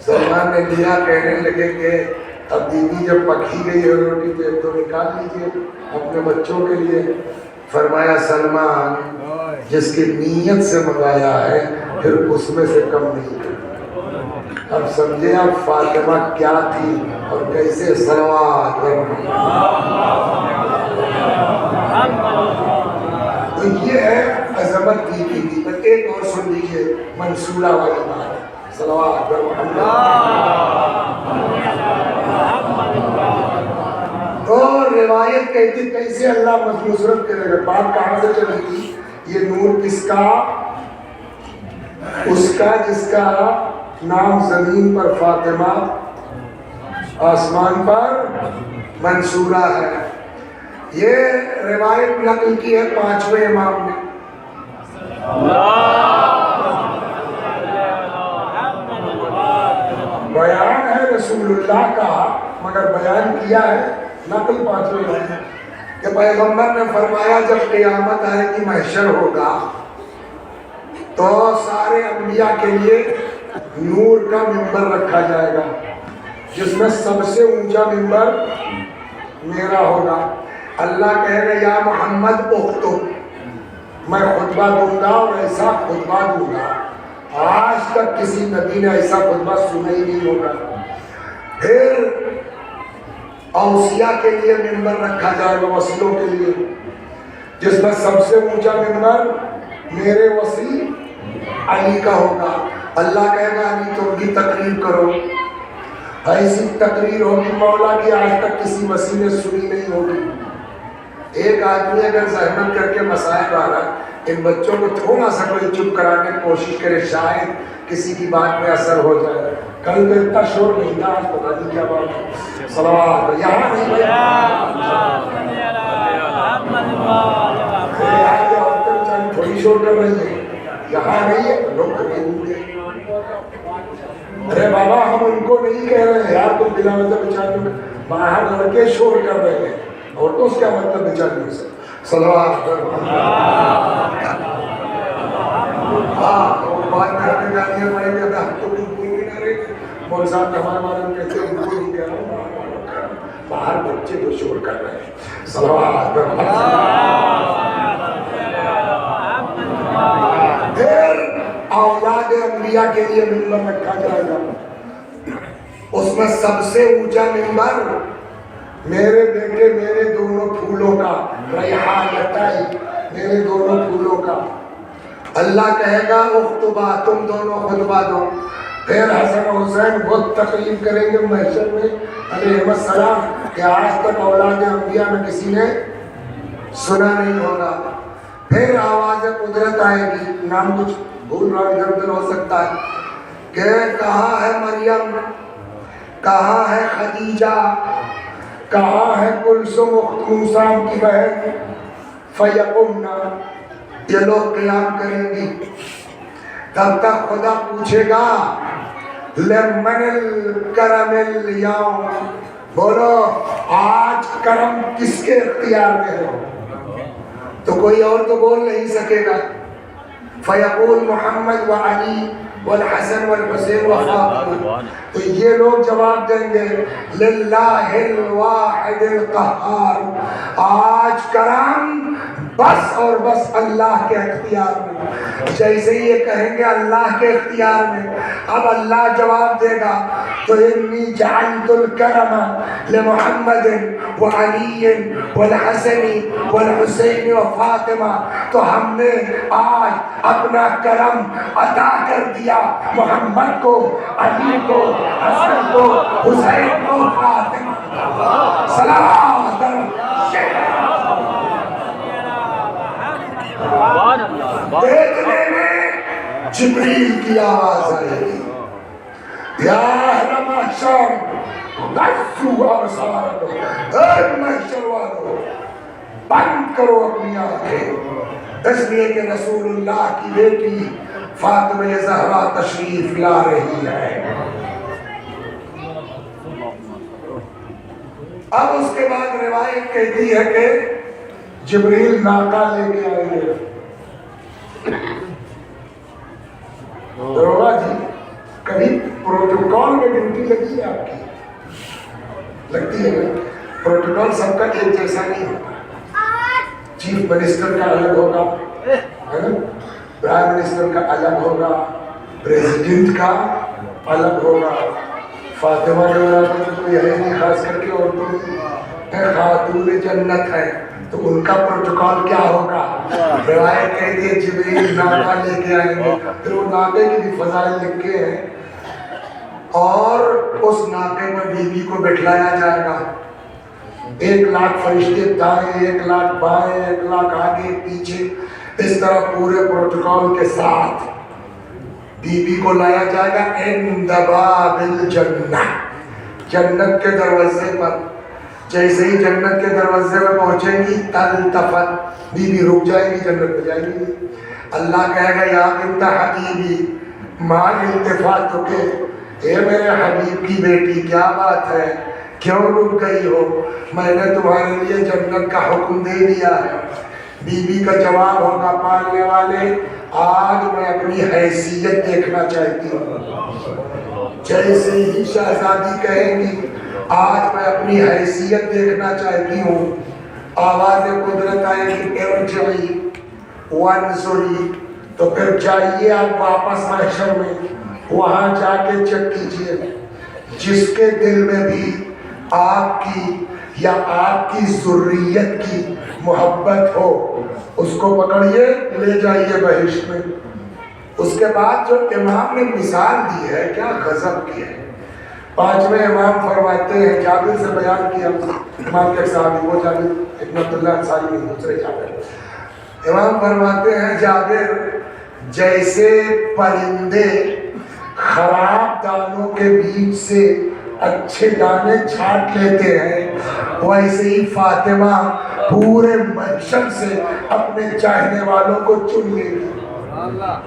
سلمان نے لیا، کہنے لگے کہ اب بیوی جب پکی گئی ہے روٹی تو ایک تو نکال لیجیے اپنے بچوں کے لیے۔ فرمایا سلمان جس کی نیت سے منگایا ہے پھر اس میں سے کم نہیں کرتا۔ اب سمجھے آپ فاطمہ کیا تھی اور کیسے صلوات۔ تو یہ ہے عظمت بیوی کی۔ ایک اور سن لیجیے منصورہ والی بات، صلوات محمد۔ اور روایت کہتی کیسے اللہ نصرت کرے گا۔ بات کہاں سے چلی تھی؟ یہ نور کس کا؟ اس کا جس کا نام زمین پر فاطمہ، آسمان پر منصورہ ہے۔ یہ روایت نقل کی ہے پانچویں امام نے۔ بیان ہے رسول اللہ کا، مگر بیان کیا ہے نقل پانچویں امام نے کہ پیغمبر نے فرمایا جب قیامت آئے گی محشر ہوگا تو سارے انبیاء کے لیے نور کا ممبر رکھا جائے گا، جس میں سب سے اونچا ممبر میرا ہوگا۔ اللہ کہے گا یا محمد اختب، میں خطبہ دوں گا اور ایسا خطبہ دوں گا آج تک کسی نبی نے ایسا خطبہ سنا ہی نہیں ہوگا۔ پھر اوصیاء کے لیے ممبر رکھا جائے گا، وصیوں کے لیے، جس میں سب سے اونچا ممبر میرے وصی علی کا ہوگا۔ اللہ کہے گا علی تم بھی تقریر کرو، ایسی تقریر ہوگی مولا کی آج تک کسی وصی نے سنی نہیں ہوگی۔ ایک آدمی اگر زحمت کر کے مسائل آ رہا، ان بچوں کو تھوڑا سا کوئی چپ کرا کے کوشش کرے شاید کسی کی بات میں اثر ہو جائے۔ کل تو اتنا شور نہیں تھا، آج پتا نہیں کیا بات ہے۔ صلوات یہاں نہیں تھوڑی شور کر رہی ہے، یہاں نہیں ہے لوگ کریں گے۔ ارے بابا ہم ان کو نہیں کہہ رہے ہیں یار تم بلا وجہ بیچارے باہر لڑکے شور کر رہے ہیں، اور تو اس کیا مطلب بیچارے سے صلوات۔ ہاں وہ بات میں ہمیں گالیاں پڑے گا ہم تو کچھ بول بھی نہ رہے، مول صاحب ہمارے بارے میں کہتے ہیں ان کو نہیں کہہ رہا ہوں، باہر بچے تو شور کر رہے ہیں۔ صلوات۔ پھر اولاد انبیاء کے لیے ممبر رکھا جائے گا، اس میں سب سے اونچا ممبر میرے بیٹے میرے دونوں پھولوں کا، ریحانتائی میرے دونوں پھولوں کا۔ اللہ کہے گا اختبا تم دونوں خطبہ دو۔ پھر حسن حسین خود تقریر کریں گے محشر میں علیہ السلام کہ آج تک اولاد انبیاء میں کسی نے سنا نہیں ہوگا۔ پھر آواز قدرت آئے گی، نام کچھ بھول رہا ادھر ادھر ہو سکتا ہے، کہ کہاں ہے مریم، کہاں ہے خدیجہ، کہاں ہے کلثوم اخت موسیٰ کی بہن، فیقمنا، یہ لوگ قیام کریں گی۔ تب تک خدا پوچھے گا لمن الکرم اليوم، بولو آج کرم کس کے اختیار میں ہے؟ تو کوئی اور تو بول نہیں سکے گا۔ فیقول محمد وعلی والحسن والحسین وفاطمہ، تو یہ لوگ جواب دیں گے للہ الواحد القہار، آج کرم بس اور بس اللہ کے اختیار میں. جیسے ہی یہ کہیں گے اللہ کے اختیار میں، اب اللہ جواب دے گا تو انی جعلت الکرم لمحمد وعلی والحسن والحسین وفاطمہ، تو ہم نے آج اپنا کرم عطا کر دیا محمد کو، علی کو، حسن کو، حسین کو، فاطمہ. سلام دیکھنے میں جبریل کی آواز آئے گی، یا اہل محشر غضوا ابصارکم، اے محشر والو بند کرو اپنی آنکھیں، اس لیے کہ رسول اللہ کی بیٹی فاطمہ زہرا تشریف لا رہی ہے. اب اس کے بعد روایت کہتی ہے کہ جبریل ناکہ لے کے آئے گے. دروگا جی کبھی پروٹوکول میں ڈیوٹی لگی ہے آپ کی؟ لگتی ہے نا. پروٹوکول سب کا ایک جیسا نہیں ہوتا. چیف منسٹر کا الگ ہوگا، پرائم منسٹر کا الگ ہوگا، پریزیڈنٹ کا الگ ہوگا. فاطمہ جو کوئی ہے نہیں، خاص کر کے عورتوں خاتون جنت ہے تو ان کا پروٹوکول کیا ہوگا. روایت کہتی ہے جبریل ناکہ لے کے آئیں گے، پھر وہ ناکے کی بھی فضائل لکھے ہیں، اور اس ناکے میں بی بی کو بٹھلایا جائے گا. 1,00,000 فرشتے دائیں، 1,00,000 بائیں، 1,00,000 آگے پیچھے، اس طرح پورے پروٹوکول کے ساتھ بی بی کو لایا جائے گا. عند باب الجنہ، جنت کے دروازے پر. جیسے ہی جنت کے دروازے میں پہنچیں گی تلتفت، بی بی رک جائے گی، جنت میں جائے گی. اللہ کہے گا یا بنت حبیبی ما التفاتک، اے میرے حبیب کی بیٹی کیا بات ہے، کیوں رک گئی ہو، میں نے تمہارے لیے جنت کا حکم دے دیا ہے. بی بی کا جواب ہوگا پالنے والے آج میں اپنی حیثیت دیکھنا چاہتی ہوں. جیسے ہی شہزادی کہیں گی آج میں اپنی حیثیت دیکھنا چاہتی ہوں، آواز قدرت آئے گی ارجعی وانظری، تو پھر جائیے آپ واپس محشر میں، وہاں جا کے چیک کیجئے. جس کے دل میں بھی آپ کی یا آپ کی ذریت کی محبت ہو اس کو پکڑیے لے جائیے بہشت میں. اس کے بعد جو امام نے مثال دی ہے کیا غضب کی ہے. 5ویں امام فرماتے ہیں، جابر سے بیان کیا، امام کے صحابی وہ جابر ابن عبداللہ انصاری نہیں، دوسرے جابر. امام فرماتے ہیں جابر جیسے پرندے خراب دانوں کے بیچ سے اچھے دانے چھانٹ لیتے ہیں، ویسے ہی فاطمہ پورے محشر سے اپنے چاہنے والوں کو چن لے گی،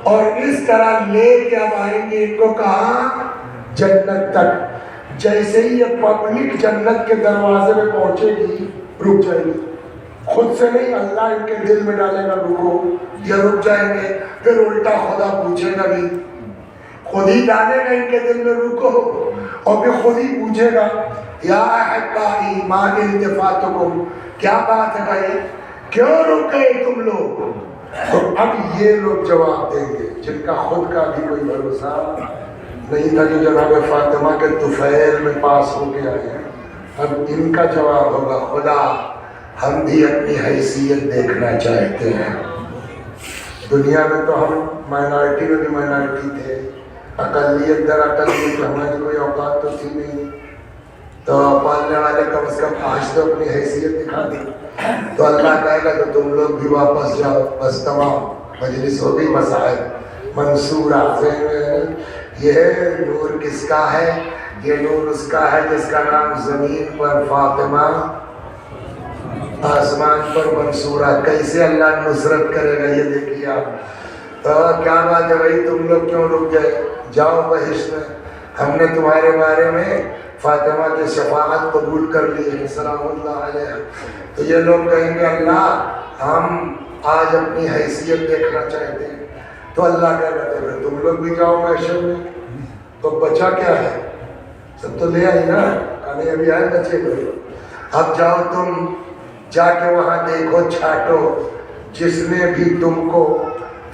اور اس طرح لے کے اب آئیں گے ان کو کہاں، جنت تک. جیسے ہی یہ پبلک جنت کے دروازے میں پہنچے گی رک جائے گی. خود سے نہیں، اللہ ان کے دل میں ڈالے گا رکو، یہ رک جائیں گے. پھر الٹا خدا پوچھے گا بھی، خود ہی ڈالے گا ان کے دل میں رکو، اور پھر خود ہی پوچھے گا یا احبائی ما التفاتکم، کیا بات ہے بھائی کیوں رک گئے تم لوگ. تو اب یہ لوگ جواب دیں گے جن کا خود کا بھی کوئی بھروسہ نہیں تھا کہ جناب فاطمہ کے طفیل میں پاس ہو گیا ہے. اب ان کا جواب ہوگا خدا ہم بھی اپنی حیثیت دیکھنا چاہتے ہیں. دنیا میں تو ہم مائنارٹی میں بھی مائنارٹی تھے، اقلیت در اقلیت، ہماری کوئی اوقات تو تھی نہیں، تو پالنے والے کم از کم آج تو اپنی حیثیت دکھا دی. تو اللہ کہے گا تو تم لوگ بھی واپس جاؤ، بس تمام مجلس ہو گئی، مسائل منصورہ. یہ نور کس کا ہے؟ یہ نور اس کا ہے جس کا نام زمین پر فاطمہ، آسمان پر منصورہ. کیسے اللہ نصرت کرے گا یہ دیکھیے آپ. تو کیا بات ہے بھائی تم لوگ کیوں رک گئے، جاؤ بہشت میں، ہم نے تمہارے بارے میں فاطمہ کی شفاعت قبول کر لی ہے سلام اللہ علیہ. تو یہ لوگ کہیں گے اللہ ہم آج اپنی حیثیت دیکھنا چاہتے ہیں. تو اللہ کہہ رہے ہیں تم لوگ بھی جاؤ محشر میں. تو بچا کیا ہے، سب تو لے آئی نا، کھانے ابھی آئے بچے کو. اب جاؤ تم جا کے وہاں دیکھو، چھانٹو جس نے بھی تم کو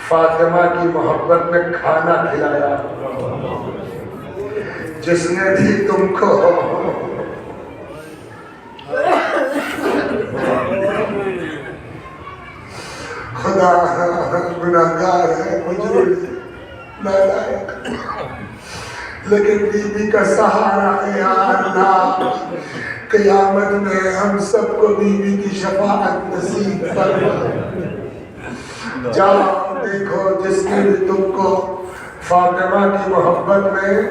فاطمہ کی محبت میں کھانا کھلایا، جس نے بھی تم کو خدا گناہگار ہے، مجرم نالائق، لیکن بی بی کا سہارا ہے یا اللہ، قیامت میں ہم سب کو بی بی کی شفاعت نصیب فرما۔ جاؤ دیکھو جس نے بھی تم کو فاطمہ کی محبت میں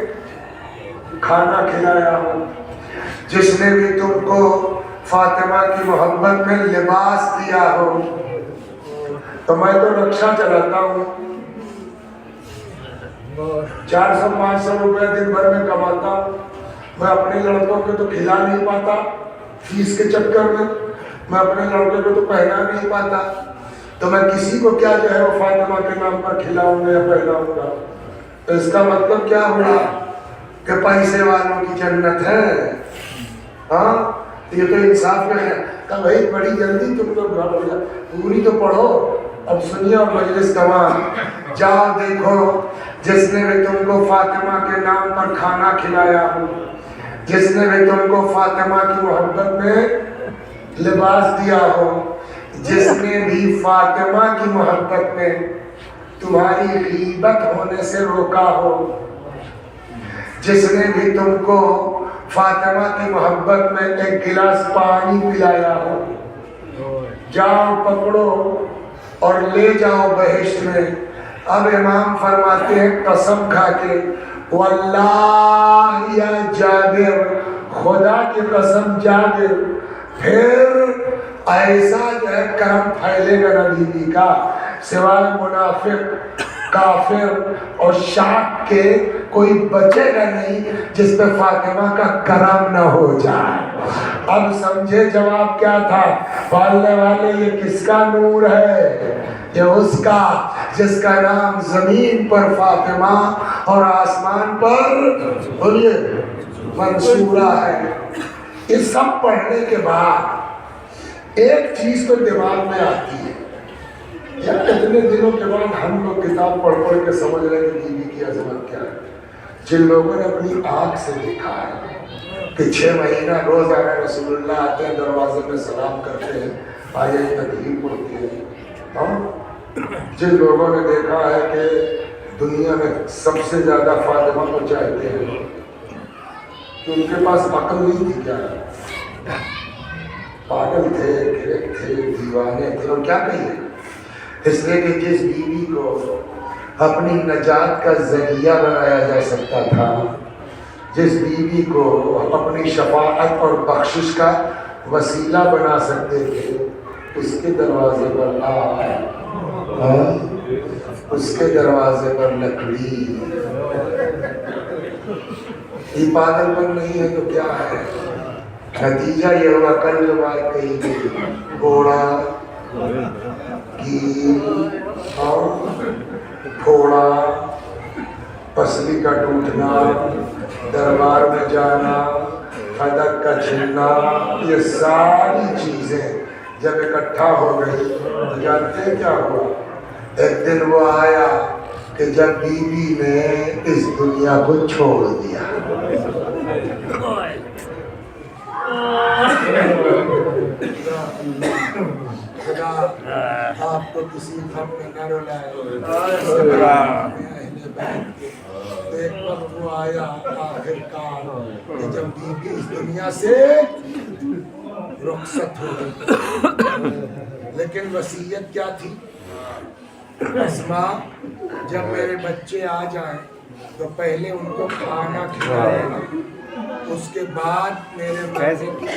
کھانا کھلایا ہو، جس نے بھی تم کو فاطمہ کی محبت میں لباس دیا ہو۔ تو میں تو رکشا چلاتا ہوں، 400-500 روپے دن بھر میں کماتا ہوں، میں اپنے لڑکوں کو تو کھلا نہیں پاتا، فیس کے چکر میں اپنے لڑکوں کو تو پہنا نہیں پاتا، تو میں کسی کو کیا جو ہے وہ فاطمہ کے نام پر کھلاؤں گا یا پہناؤں گا؟ تو اس کا مطلب کیا ہوا کہ پیسے والوں کی جنت ہے۔ ہاں یہ تو انصاف کا ہے کہ بھائی بڑی جلدی تم لوگ گھر ہو جا، پوری تو پڑھو۔ اب سنیے اور مجلس تمام، جاؤ دیکھو جس نے بھی تم کو فاطمہ کے نام پر کھانا کھلایا ہو، جس نے بھی تم کو فاطمہ کی محبت میں لباس دیا ہو، جس نے بھی فاطمہ کی محبت میں تمہاری غیبت ہونے سے روکا ہو، جس نے بھی تم کو فاطمہ کی محبت میں ایک گلاس پانی پلایا ہو، جاؤ پکڑو اور لے جاؤ بہشت میں۔ اب امام فرماتے ہیں قسم کھا کے، واللہ یا جابر، خدا کی قسم جابر، پھر ایسا جو ہے کرم پھیلے گا نبی کا، سوائے منافق، کافر اور شاک کے کوئی بچے گا نہیں جس پہ فاطمہ کا کرم نہ ہو جائے۔ اب سمجھے جواب کیا تھا؟ والے والے یہ کس کا نور ہے؟ یہ اس کا جس کا نام زمین پر فاطمہ اور آسمان پر بولیے منصورہ ہے۔ یہ سب پڑھنے کے بعد ایک چیز تو دماغ میں آتی ہے، یا اتنے دنوں کے بعد ہم لوگ کتاب پڑھ کے سمجھ رہے کہ بیوی کی عظمت کیا ہے۔ جن لوگوں نے اپنی آنکھ سے دیکھا ہے کہ 6 مہینہ روز رسول اللہ آتے ہیں، دروازے میں سلام کرتے ہیں، آئے تکلیف ہوتی ہے، ہم جن لوگوں نے دیکھا ہے کہ دنیا میں سب سے زیادہ فاطمہ کو چاہتے ہیں، تو ان کے پاس عقل نہیں تھی، کیا پاگل تھے، گرک تھے، دیوانے تھے، اور کیا کہیے؟ اس لیے کہ جس بیوی کو اپنی نجات کا ذریعہ بنایا جا سکتا تھا، جس بیوی کو اپنی شفاعت اور بخشش کا وسیلہ بنا سکتے تھے، اس کے دروازے پر اس کے دروازے پر لکڑی، یہ پاگل پن نہیں ہے تو کیا ہے؟ نتیجہ یہ ہوگا، کل جو بات کہی گئی، گھوڑا، کیل اور پھوڑا، پسلی کا ٹوٹنا، دربار میں جانا، خدک کا چھلنا، یہ ساری چیزیں جب اکٹھا ہو گئی تو جانتے ہیں کیا ہوا؟ ایک دن وہ آیا کہ جب بیوی نے اس دنیا کو چھوڑ دیا۔ خدا آپ کو کسی غم میں نہ رلائے۔ ایک وقت وہ آیا آخر کار کہ جب بیوی اس دنیا سے رخصت ہو گئی، لیکن وصیت کیا تھی؟ اسما جب میرے بچے آ جائیں تو پہلے ان کو کھانا کھلائے گا، اس کے بعد میرے بچے کی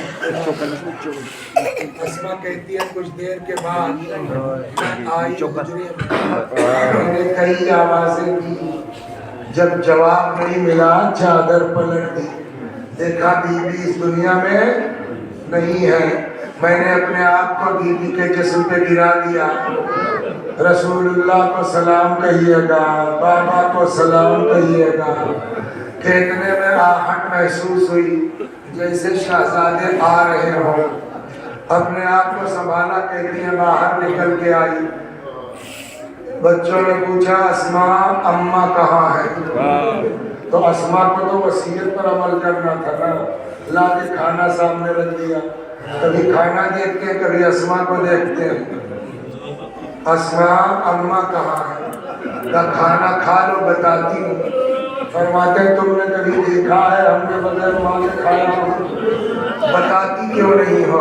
اسما کہتی ہے کچھ دیر کے بعد میں آئی حجرے میں نے کئی آوازیں دی، جب جواب نہیں ملا چادر پلٹ دی، دیکھا بیوی اس دنیا میں نہیں ہے، میں نے اپنے آپ کو بیوی کے جسم پہ گرا دیا۔ رسول اللہ کو سلام کہیے گا، بابا کو سلام کہیے گا کہ اتنے میں آہٹ محسوس ہوئی جیسے شہزادے آ رہے ہوں۔ اپنے آپ کو سنبھالا، کہتی ہیں باہر نکل کے آئی، بچوں نے پوچھا اسماء اماں کہاں ہے؟ تو اسماء کو تو وصیت پر عمل کرنا تھا نا، لا کے کھانا سامنے رکھ دیا، کبھی کھانا دیکھتے ہیں کبھی اسماء کو دیکھتے ہیں۔ اسماء اماں کہاں ہے؟ کہ کھانا کھا لو بتاتی ہوں۔ فرماتے ہیں تم نے کبھی دیکھا ہے ہم نے بغیر ماں کے کھایا ہو؟ بتاتی کیوں نہیں ہو؟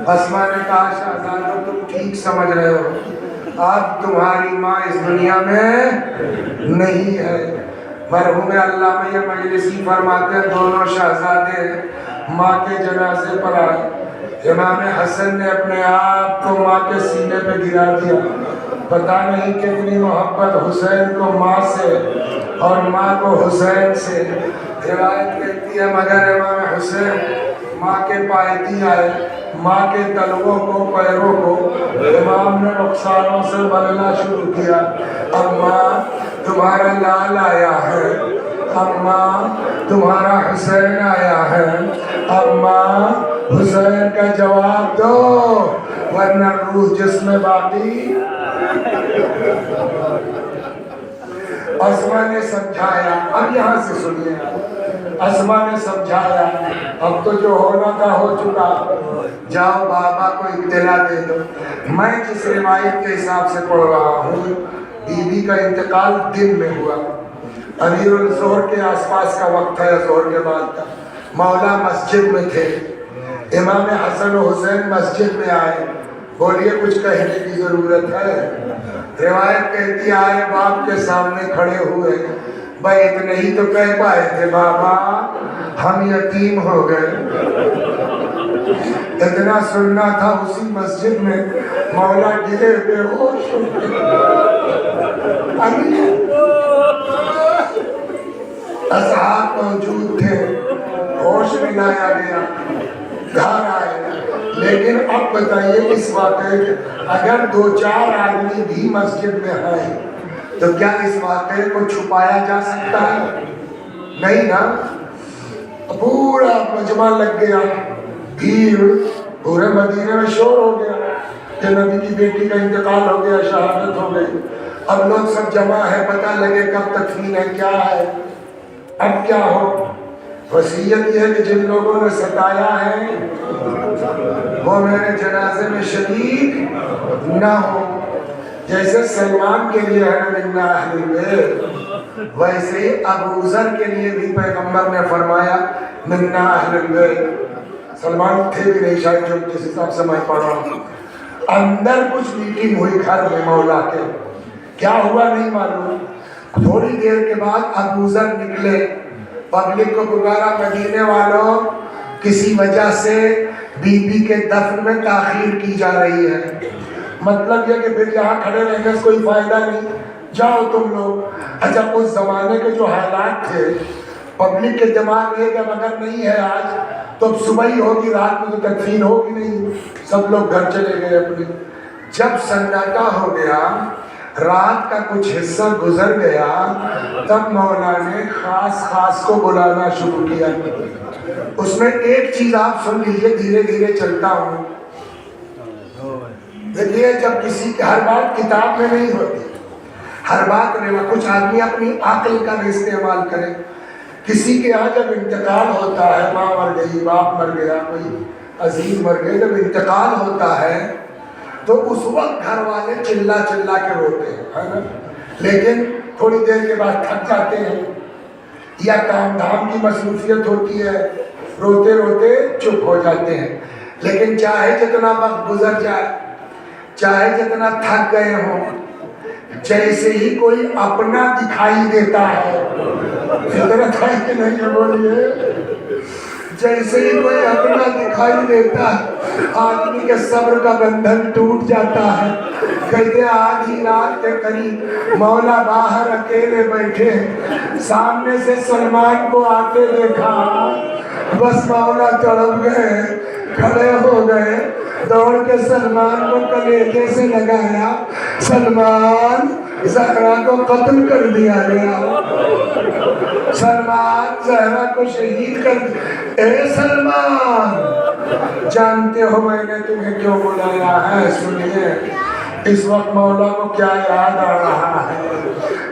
اسماء نے کہا شہزادو تم ٹھیک سمجھ رہے ہو، اب تمہاری ماں اس دنیا میں نہیں ہے۔ مرحوم علامہ یہ مجلسی فرماتے ہیں دونوں شہزادے ماں کے جنازے پر آئے، امام حسن نے اپنے آپ کو ماں کے سینے پہ گرا دیا، پتہ نہیں کتنی محبت حسین کو ماں سے اور ماں کو حسین سے۔ روایت کہتی ہے مگر امام حسین ماں کے پائتی آئے، ماں کے تلووں کو پیروں کو امام نے رخساروں سے ملنا شروع کیا، اماں تمہارا لال آیا ہے، اماں تمہارا حسین آیا ہے، اماں حسین کا جواب دو ورنہ روح جسم باقی۔ اسماء نے سمجھایا، اب یہاں سے سنیے، اسماء نے سمجھایا اب تو جو ہونا تھا ہو چکا، جاؤ بابا کو اطلاع دے دو۔ میں جس روایت کے حساب سے پڑھ رہا ہوں بی بی کا انتقال دن میں ہوا، امیر الظہر کے آس پاس کا وقت ہے، ظہر کے بعد کا، مولا مسجد میں تھے، امام حسن و حسین مسجد میں آئے، بولیے کچھ کہنے کی ضرورت ہے؟ روایت کہتی آئے باپ کے سامنے کھڑے ہوئے، بھائی اتنے ہی تو کہہ پائے تھے بابا ہم یتیم ہو گئے، اتنا سننا تھا اسی مسجد میں مولا گرے بے ہوش ہو گئے، اصحاب موجود تھے، ہوش میں لایا گیا، گھر آئے۔ لیکن اب بتائیے اس واقعے کے اگر دو چار آدمی بھی مسجد میں آئے تو کیا اس واقعے کو چھپایا جا سکتا ہے؟ نہیں نا، پورا مجمع لگ گیا، بھیڑ، پورے مدینے میں شور ہو گیا کہ نبی کی بیٹی کا انتقال ہو گیا، شہادت ہو گئی، اب لوگ سب جمع ہے، پتہ لگے کب تدفین ہے، کیا ہے، اب کیا ہو؟ وصیت یہ ہے کہ جن لوگوں نے ستایا ہے وہ میرے جنازے میں شریک نہ ہو۔ جیسے سلمان کے لیے ہے منا اہل البیت، ویسے ہی ابو ذر کے لیے بھی پیغمبر نے فرمایا منا اہل البیت۔ سلمان تھے بھی نہیں شاید جو جس حساب سے میں پڑھ رہا ہوں۔ اندر کچھ میٹنگ ہوئی گھر میں مولا کے، کیا ہوا نہیں معلوم، تھوڑی دیر کے بعد ابو ذر نکلے، پبلک کو پکارا مدینے والوں کسی وجہ سے بی بی کے دفن میں تاخیر کی جا رہی ہے، مطلب یہ کہ پھر یہاں کھڑے رہنے سے کوئی فائدہ نہیں، جاؤ تم لوگ۔ اچھا اس زمانے کے جو حالات تھے پبلک کے دماغ یہ کہ اگر نہیں ہے آج تو اب صبح ہی ہوگی، رات میں تو تدفین ہوگی نہیں، سب لوگ گھر چلے گئے اپنے۔ جب سناٹا ہو گیا، رات کا کچھ حصہ گزر گیا، تب مولا نے خاص کو بلانا شروع کیا۔ اس میں ایک چیز آپ سن لیجئے، دھیرے دھیرے چلتا ہوں۔ دیکھیے جب کسی کی ہر بات کتاب میں نہیں ہوتی، ہر بات کچھ آدمی اپنی عقل کا بھی استعمال کرے۔ کسی کے یہاں جب انتقال ہوتا ہے، ماں مر گئی، باپ مر گیا، کوئی عزیز مر گئے، جب انتقال ہوتا ہے تو اس وقت گھر والے چلا کے روتے ہیں، ہے نا؟ لیکن تھوڑی دیر کے بعد تھک جاتے ہیں یا کام دھام کی مصروفیت ہوتی ہے، روتے روتے چپ ہو جاتے ہیں۔ لیکن چاہے جتنا وقت گزر جائے، چاہے جتنا تھک گئے ہوں، جیسے ہی کوئی اپنا دکھائی دیتا ہے، فطرت ہے کہ نہیں ہے بولیے، جیسے ہی کوئی اپنا دکھائی دیتا ہے آدمی کے صبر کا بندھن ٹوٹ جاتا ہے۔ کہتے آدھی رات کے قریب مولا باہر اکیلے بیٹھے، سامنے سے سلمان کو آتے دیکھا، بس مولا تڑپ گئے، کھڑے ہو گئے، دوڑ کے سلمان کو کلیجے سے لگایا، سلمان زہرا کو قتل کر دیا گیا، سلمان زہرا کو شہید کر دیا۔ اے سلمان جانتے ہو میں نے تمہیں کیوں بلایا ہے؟ سنیے اس وقت مولا کو کیا یاد آ رہا ہے؟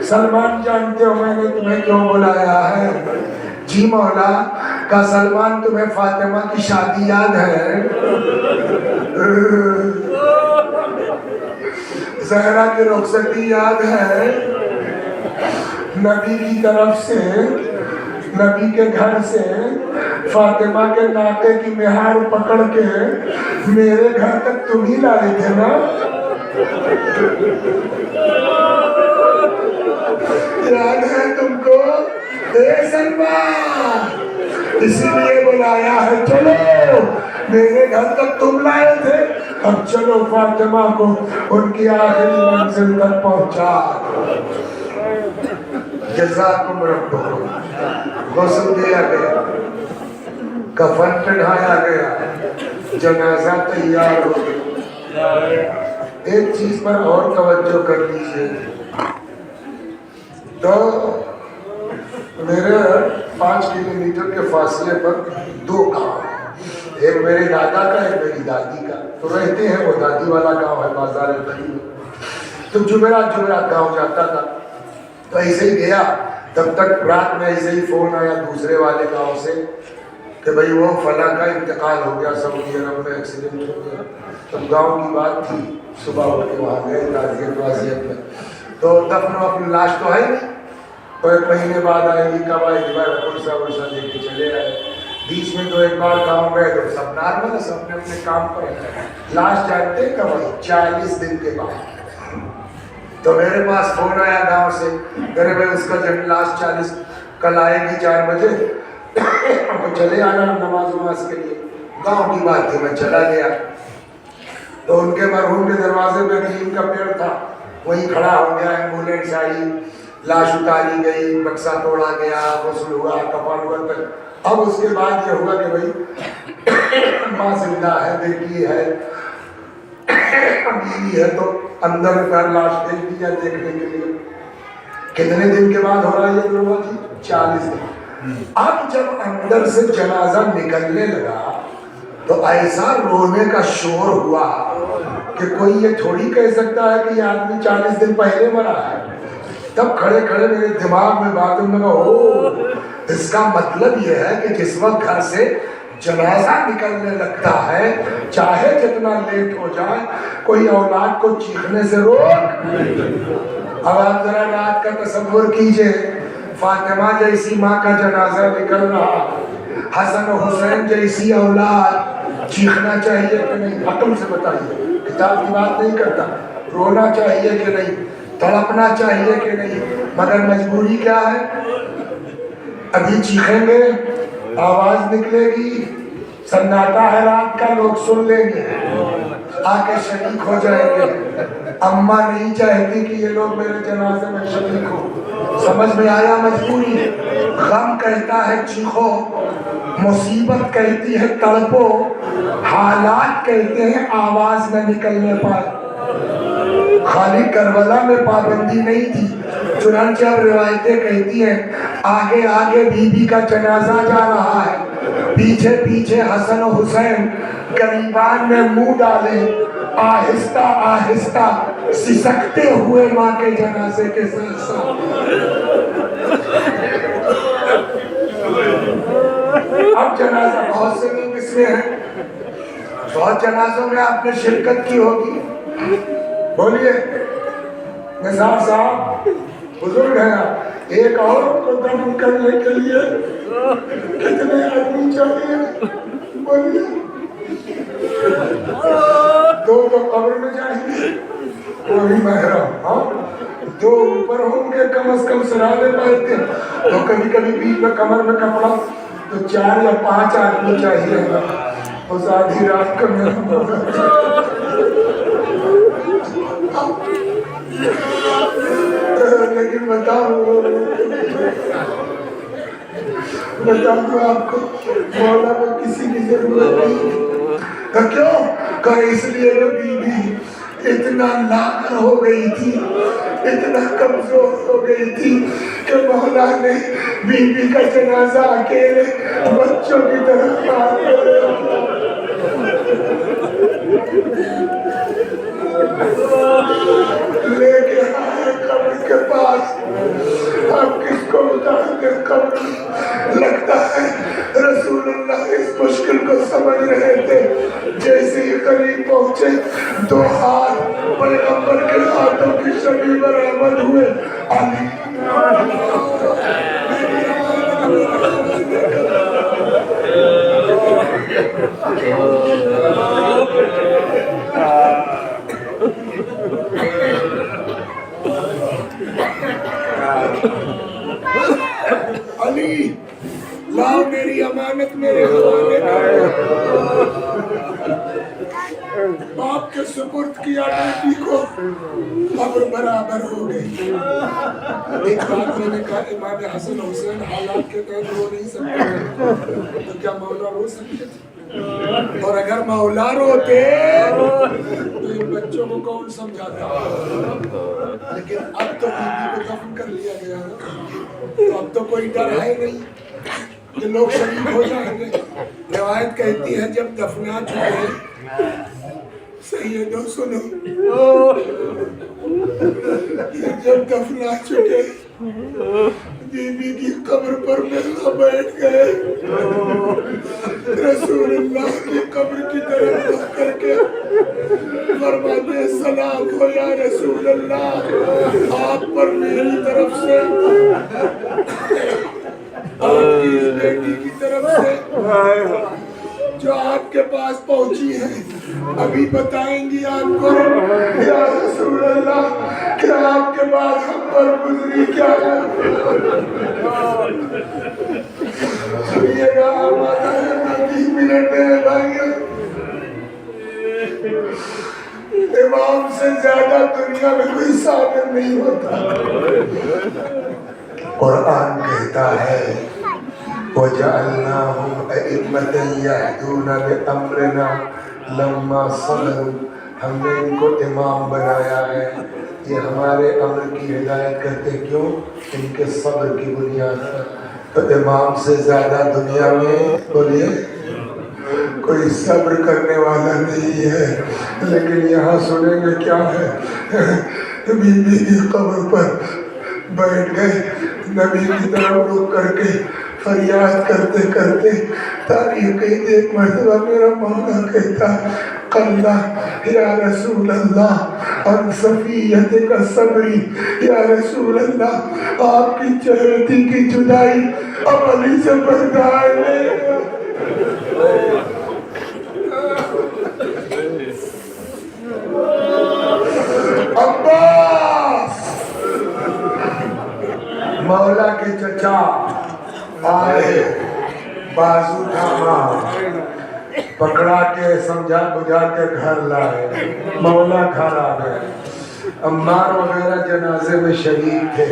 سلمان جانتے ہو میں نے تمہیں کیوں بلایا ہے؟ جی مولا۔ کا سلمان تمہیں فاطمہ کی شادی یاد ہے؟ زہرا کی رخصتی یاد ہے؟ نبی کی طرف سے، نبی کے گھر سے فاطمہ کے ناطے کی مہار پکڑ کے میرے گھر تک تم ہی لائے تھے نا؟ یاد ہے تم کو؟ اے سلمان، اسی لیے بلایا ہے، چلو میرے گھر تک تم لائے تھے، اب چلو فاطمہ کو ان کی آخری منزل تک پہنچا۔ جزاکم ربکم۔ غسل دیا گیا، کفن پہنایا گیا، جنازہ تیار ہو گیا۔ ایک چیز پر اور توجہ کر لیجیے، تو میرے 5 کلومیٹر کے فاصلے پر 2 گاؤں ہیں، ایک میرے دادا کا، ایک میری دادی کا، تو رہتے ہیں، وہ دادی والا گاؤں ہے بازار قریب، تو جمعرات گاؤں جاتا تھا، تو ایسے ہی گیا، تب تک رات میں ایسے ہی فون آیا دوسرے والے گاؤں سے کہ بھئی وہ فلاں کا انتقال ہو گیا، سعودی عرب میں ایکسیڈنٹ ہو گیا۔ تب گاؤں کی بات تھی، صبح اٹھ کے وہاں گئے تعزیت میں، تو دفن و اپنی لاش تو ہے نہیں، تو 1 مہینے بعد آئے گی، کب آئے گی، ورثہ لے کے چلے آئے۔ بیچ میں 2-1 بار گاؤں گئے تو سب نارمل ہے، سب نے اپنے کام پر ہے۔ لاش جانتے کب آئی؟ 40 دن کے بعد۔ تو میرے پاس فون آیا گاؤں سے، میرے بھائی اس کا جب لاش 40 کل آئے گی 4 بجے، تو چلے آنا نماز کے لیے۔ گاؤں کی بات تھی، میں چلا گیا، تو ان کے مرحوم کے دروازے پہ نیم کا پیڑ تھا، وہیں کھڑا ہو گیا، ایمبولینس آئی، لاش اتاری گئی، بکسا توڑا گیا، غسل ہوا، کفن ہوا۔ اب اس کے بعد یہ ہوا کہ بھائی ماں زندہ ہے، بیٹی ہے، بیوی ہے، تو اندر پر لاش بھیج دیا دیکھنے کے لیے۔ کتنے دن کے بعد ہو رہا ہے یہ دروازہ جی؟ 40 دن۔ اب جب اندر سے جنازہ نکلنے لگا تو ایسا رونے کا شور ہوا کہ کوئی یہ تھوڑی کہہ سکتا ہے کہ یہ آدمی 40 دن پہلے مرا ہے۔ تب کھڑے کھڑے میرے دماغ میں بات لگا، او اس کا مطلب یہ ہے کہ جس وقت گھر سے جنازہ نکلنے لگتا ہے، چاہے جتنا لیٹ ہو جائے، کوئی اولاد کو چیخنے سے روک۔ اب آپ ذرا رات کا تصور کیجئے، فاطمہ جیسی ماں کا جنازہ نکل رہا، حسن و حسین جیسی اولاد، چیخنا چاہیے کہ نہیں؟ عقل سے بتائیے، کتاب کی بات نہیں کرتا، رونا چاہیے کہ نہیں؟ تڑپنا چاہیے کہ نہیں؟ مگر مجبوری کیا ہے؟ ابھی چیخیں گے، آواز نکلے گی، سناٹا ہے رات کا، لوگ سن لیں گے، آ کے شریک ہو جائیں گے۔ اماں نہیں چاہتی کہ یہ لوگ میرے جنازے میں شریک ہو۔ سمجھ میں آیا مجبوری؟ غم کہتا ہے چیخو، مصیبت کہتی ہے تڑپو، حالات کہتے ہیں آواز نہ نکلنے پائے۔ خالی کربلا میں پابندی نہیں تھی، چنانچہ اب روایتیں کہتی ہیں آگے آگے بی بی کا جنازہ جا رہا ہے، پیچھے پیچھے حسن و حسین گریبان میں منہ ڈالے، آہستہ آہستہ سسکتے ہوئے ماں کے جنازے کے ساتھ ساتھ۔ اب جنازہ بہت سے لوگ اس میں ہیں، بہت جنازوں میں آپ نے شرکت کی ہوگی، بولیے نثار صاحب بزرگ ہیں آپ، ایک عورت کو دفن کرنے کے لیے کتنے آدمی چاہیے؟ بولیے 2 تو قبر میں چاہیے، وہی محرم، ہاں 2 اوپر ہوں گے کم از کم سرانے پہنتے، تو کبھی کبھی بیچ میں کمر میں کپڑا، تو 4 یا 5 آدمی چاہیے گا، اس آدھی رات کا میرا لیکن بتاؤں آپ کو مولا کو کسی کی ضرورت نہیں، کیوں؟ کہ اس لیے وہ بی بی اتنا لاغر ہو گئی تھی، اتنا کمزور ہو گئی تھی کہ مولا نے بی بی کا جنازہ اکیلے بچوں کی طرح لے کے آئے قبر کے پاس. آپ کس کو بتائیں گے قبر؟ لگتا ہے رسول اللہ اس مشکل کو سمجھ رہے تھے. جیسے ہی قریب پہنچے دو ہاتھ پیغمبر کے ہاتھوں کی شبیہ برآمد ہوئے. علی علی لاؤ میری امانت میرے حوالے کرو. باپ کے سپرد کیا بیٹی کو قبر برابر ہو گئی. ایک بات میں نے کہا امام حسن حسین حالات کے تحت رو نہیں سکتے تو کیا مولا رو سکتے تھے؟ اور اگر مولا روتے تو ان بچوں کو کون سمجھاتا؟ لیکن اب تو بیوی کو دفن کر لیا گیا تو اب تو کوئی ڈر ہے نہیں کہ لوگ شریک ہو جائیں گے. روایت کہتی ہے جب دفنا چکے سیدو سنو جب دفنا چکے بیوی کی قبر پر ملا بیٹھ گئے. رسول اللہ کی قبر کی طرف رخ کر کے فرماتے سلام ہو یا رسول اللہ آپ پر میری طرف سے آپ کی اس بیٹی کی طرف سے جو آپ کے پاس پہنچی ہے ابھی بتائیں گی آپ کو. یا رسول اللہ کیا آپ کے بعد ہم پر گزری کیا ہے؟ سنیے گا آمادہ ہے 20 منٹ ہے بھائی. امام سے زیادہ دنیا میں کوئی صابر نہیں ہوتا. قرآن کہتا ہے وَجَعَلْنَاهُمْ أَئِمَّةً يَهْدُونَ بِأَمْرِنَا لَمَّا صَبَرُوا. ہم نے ان کو امام بنایا ہے. یہ ہمارے امر کی ہدایت کرتے کیوں؟ ان کے صبر کی بنیاد پر. تو امام سے زیادہ دنیا میں بولیے کوئی صبر کرنے والا نہیں ہے. لیکن یہاں سنیں گے کیا ہے. بیوی کی قبر پر بیٹھ گئے نبی کی طرف رخ کر کے فریاد کرتے کرتے تاریخ ایک مرتبہ میرا مولا کہتا قلّا یا رسول اللہ ان صفیتک صبری. یا رسول اللہ آپ کی چہرتی کی جدائی اب علی سے برداشت نہیں. عباس مولا کے چچا آئے بازو تھاما پکڑا کے سمجھا بجھا کے گھر لائے. مولا گھر آ گئے. عمار وغیرہ جنازے میں شریک تھے.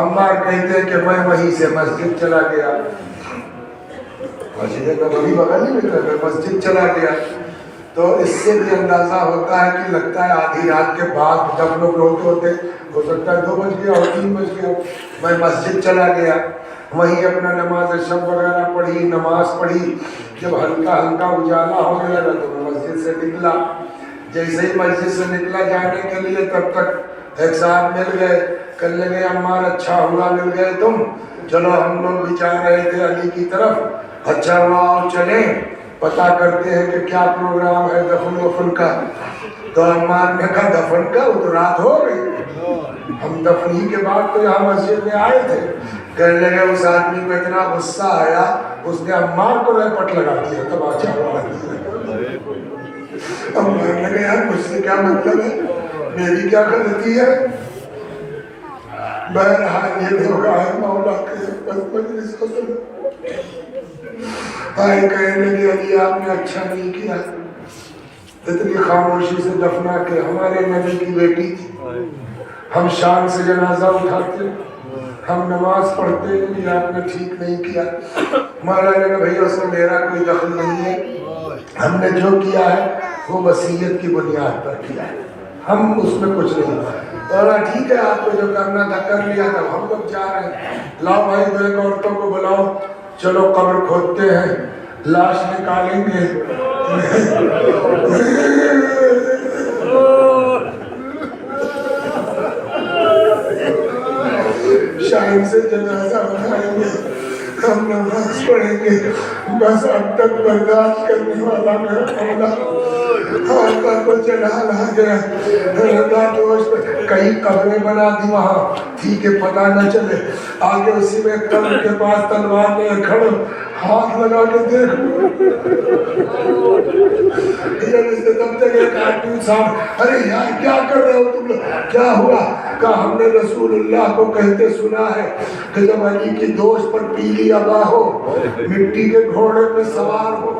عمار کہتے کہ میں وہیں سے مسجد چلا گیا. مسجد نبوی بغل میں میں مسجد چلا گیا. تو اس سے بھی اندازہ ہوتا ہے کہ لگتا ہے آدھی رات کے بعد جب لوگ روتے ہوتے ہو سکتا ہے 2 بج گیا اور 3 بج گیا. میں مسجد چلا گیا وہیں اپنا نماز شب وغیرہ پڑھی نماز پڑھی. جب ہلکا ہلکا اجالا ہونے لگا تو میں مسجد سے نکلا. جیسے ہی مسجد سے نکلا جانے کے لیے تب تک ایک صاحب مل گئے. کہنے لگے عمار اچھا ہوا مل گئے تم. چلو ہم لوگ بھی جا رہے تھے علی کی طرف. اچھا ہوا اور چلیں پتہ کرتے ہیں کہ کیا پروگرام ہے دفن وفن کا. تو عمار نے کہا دفن کا وہ تو رات ہو گئی. ہم دفن ہی کے بعد تو یہاں مسجد میں آئے تھے. کہنے لگے اس آدمی کو اتنا غصہ آیا اس نے عمار کو ریپٹ لگا دیا. تب اچھا ہوا. عمار نے کہا یار مجھ سے کیا مطلب ہے میری کیا غلطی ہے. بہرحال یہ دھوکہ ہے مولا کے بس مجلس حسن. آئے کہنے لگے علی آپ نے اچھا نہیں کیا اتنی خاموشی سے دفنا کے. ہمارے نبی کی بیٹی تھی. ہم شان سے جنازہ اٹھاتے ہم نماز پڑھتے یہ آپ نے ٹھیک نہیں کیا. مولانا نے کہا بھئی اس میں میرا کوئی دخل نہیں ہے. ہم نے جو کیا ہے وہ وصیت کی بنیاد پر کیا ہے. ہم اس میں کچھ نہیں. بولا ٹھیک ہے آپ کو جو کرنا تھا کر لیا تھا. ہم لوگ جا رہے ہیں. لاؤ بھائی 2 ایک عورتوں کو بلاؤ. چلو قبر کھودتے ہیں لاش نکالیں گے. ٹائم سے جنازہ اٹھائیں گے، ہم نماز پڑھیں گے، بس اب تک برداشت کرنے والا میرا مولا آقا کو جلال آ گیا۔ رضا دوست کئی قبریں بنا دی وہاں، ٹھیک ہے پتہ نہ چلے، آگے اسی میں قبر کے پاس تلوار لے کھڑو، ہاتھ لگا کے دیکھ تب تک ایک آدمی صاحب، ارے یار کیا کر رہے ہو تم لوگ، کیا ہوا؟ کہا ہم نے رسول اللہ کو کہتے سنا ہے کہ جب علی کی دوست پر پیلی عبا ہو، مٹی کے گھوڑے پہ سوار ہو،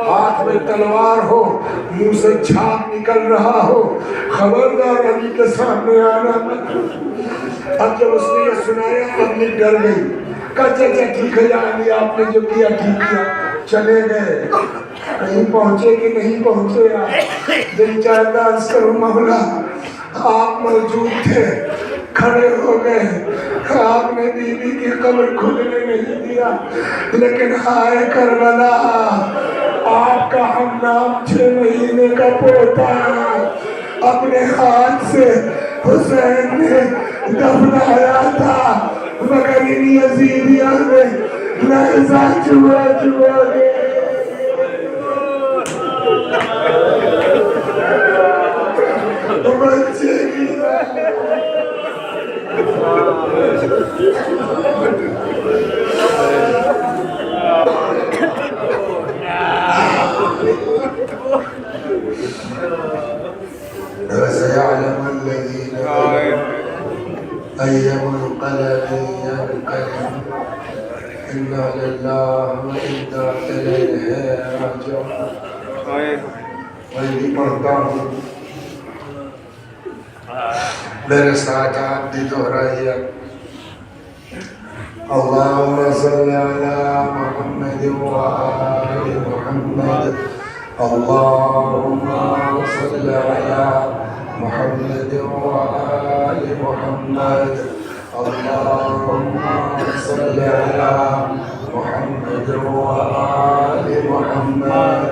ہاتھ میں تلوار ہو، منہ سے چھاپ نکل رہا ہو، خبردار علی کے سامنے آنا مت۔ اب جب اس نے یہ سنایا پبلک ڈر گئی، کہا چچا ٹھیک ہے یا علی آپ نے جو کیا ٹھیک کیا، چلے گئے، کہیں پہنچے کہ نہیں پہنچے؟ دل چاہتا عرض کرو مولا آپ موجود تھے، کھڑے ہو گئے، آپ نے بی بی کی قبر کھلنے نہیں دیا، لیکن ہائے کربلا آپ کا ہم نام 6 مہینے کا پوتا اپنے ہاتھ سے حسین نے دفنایا تھا، مگر ان یزیدیوں نے نیزہ چوا چوا کے بچے کی وسيعلم الذين أي منقلب ينقلب إنا لله وإنا إليه راجعون۔ میں بھی پڑھتا ہوں، میرے ساتھ آپ بھی دہرائیے، اللهم صل على محمد وآل محمد، اللهم صل على محمد وآل محمد، اللهم صل على محمد وآل محمد۔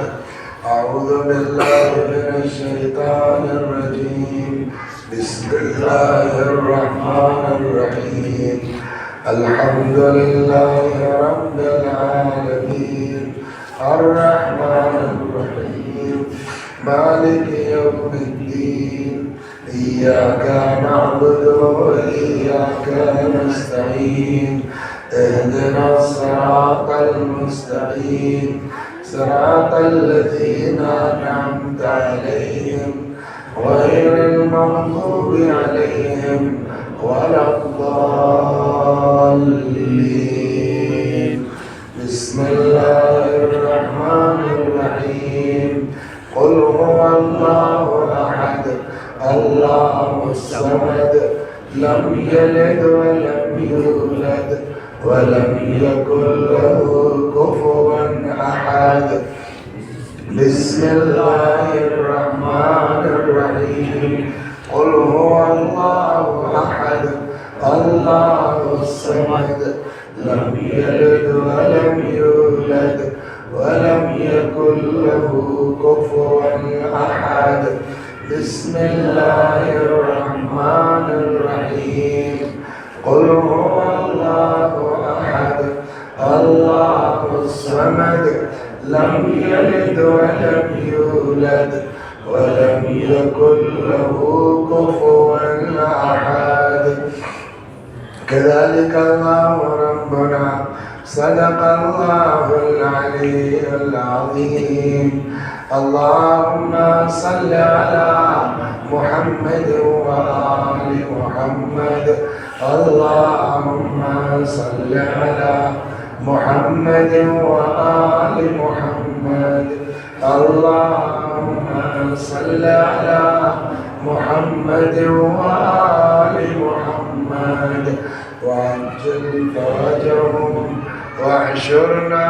أعوذ بالله من الشيطان الرجيم، بسم الله الرحمن الرحيم، الحمد لله رب العالمين، الرحمن الرحيم، مالك يوم الدين، إياك نعبد وإياك نستعين، اهدنا الصراط المستقيم، صراط الذين أنعمت عليهم غير المغضوب عليهم ولا الضالين۔ بسم الله الرحمن الرحيم، قل هو الله أحد الله الصمد لم يلد ولم يولد ولم يكن له كفوا أحد۔ بسم الله الرحمن الرحيم، قل هو الله أحد الله الصمد لم يلد ولم يولد ولم يكن له كفوا أحد۔ بسم الله الرحمن الرحيم، قل هو الله أحد الله الصمد لم يلد ولم يولد ولم يكن له كفوا أحد۔ كذلك الله ربنا صدق الله العلي العظيم۔ اللهم صل على محمد وآل محمد، اللهم صل على محمد وآل محمد، اللهم صل على محمد وآل محمد، وعجل فرجهم واحشرنا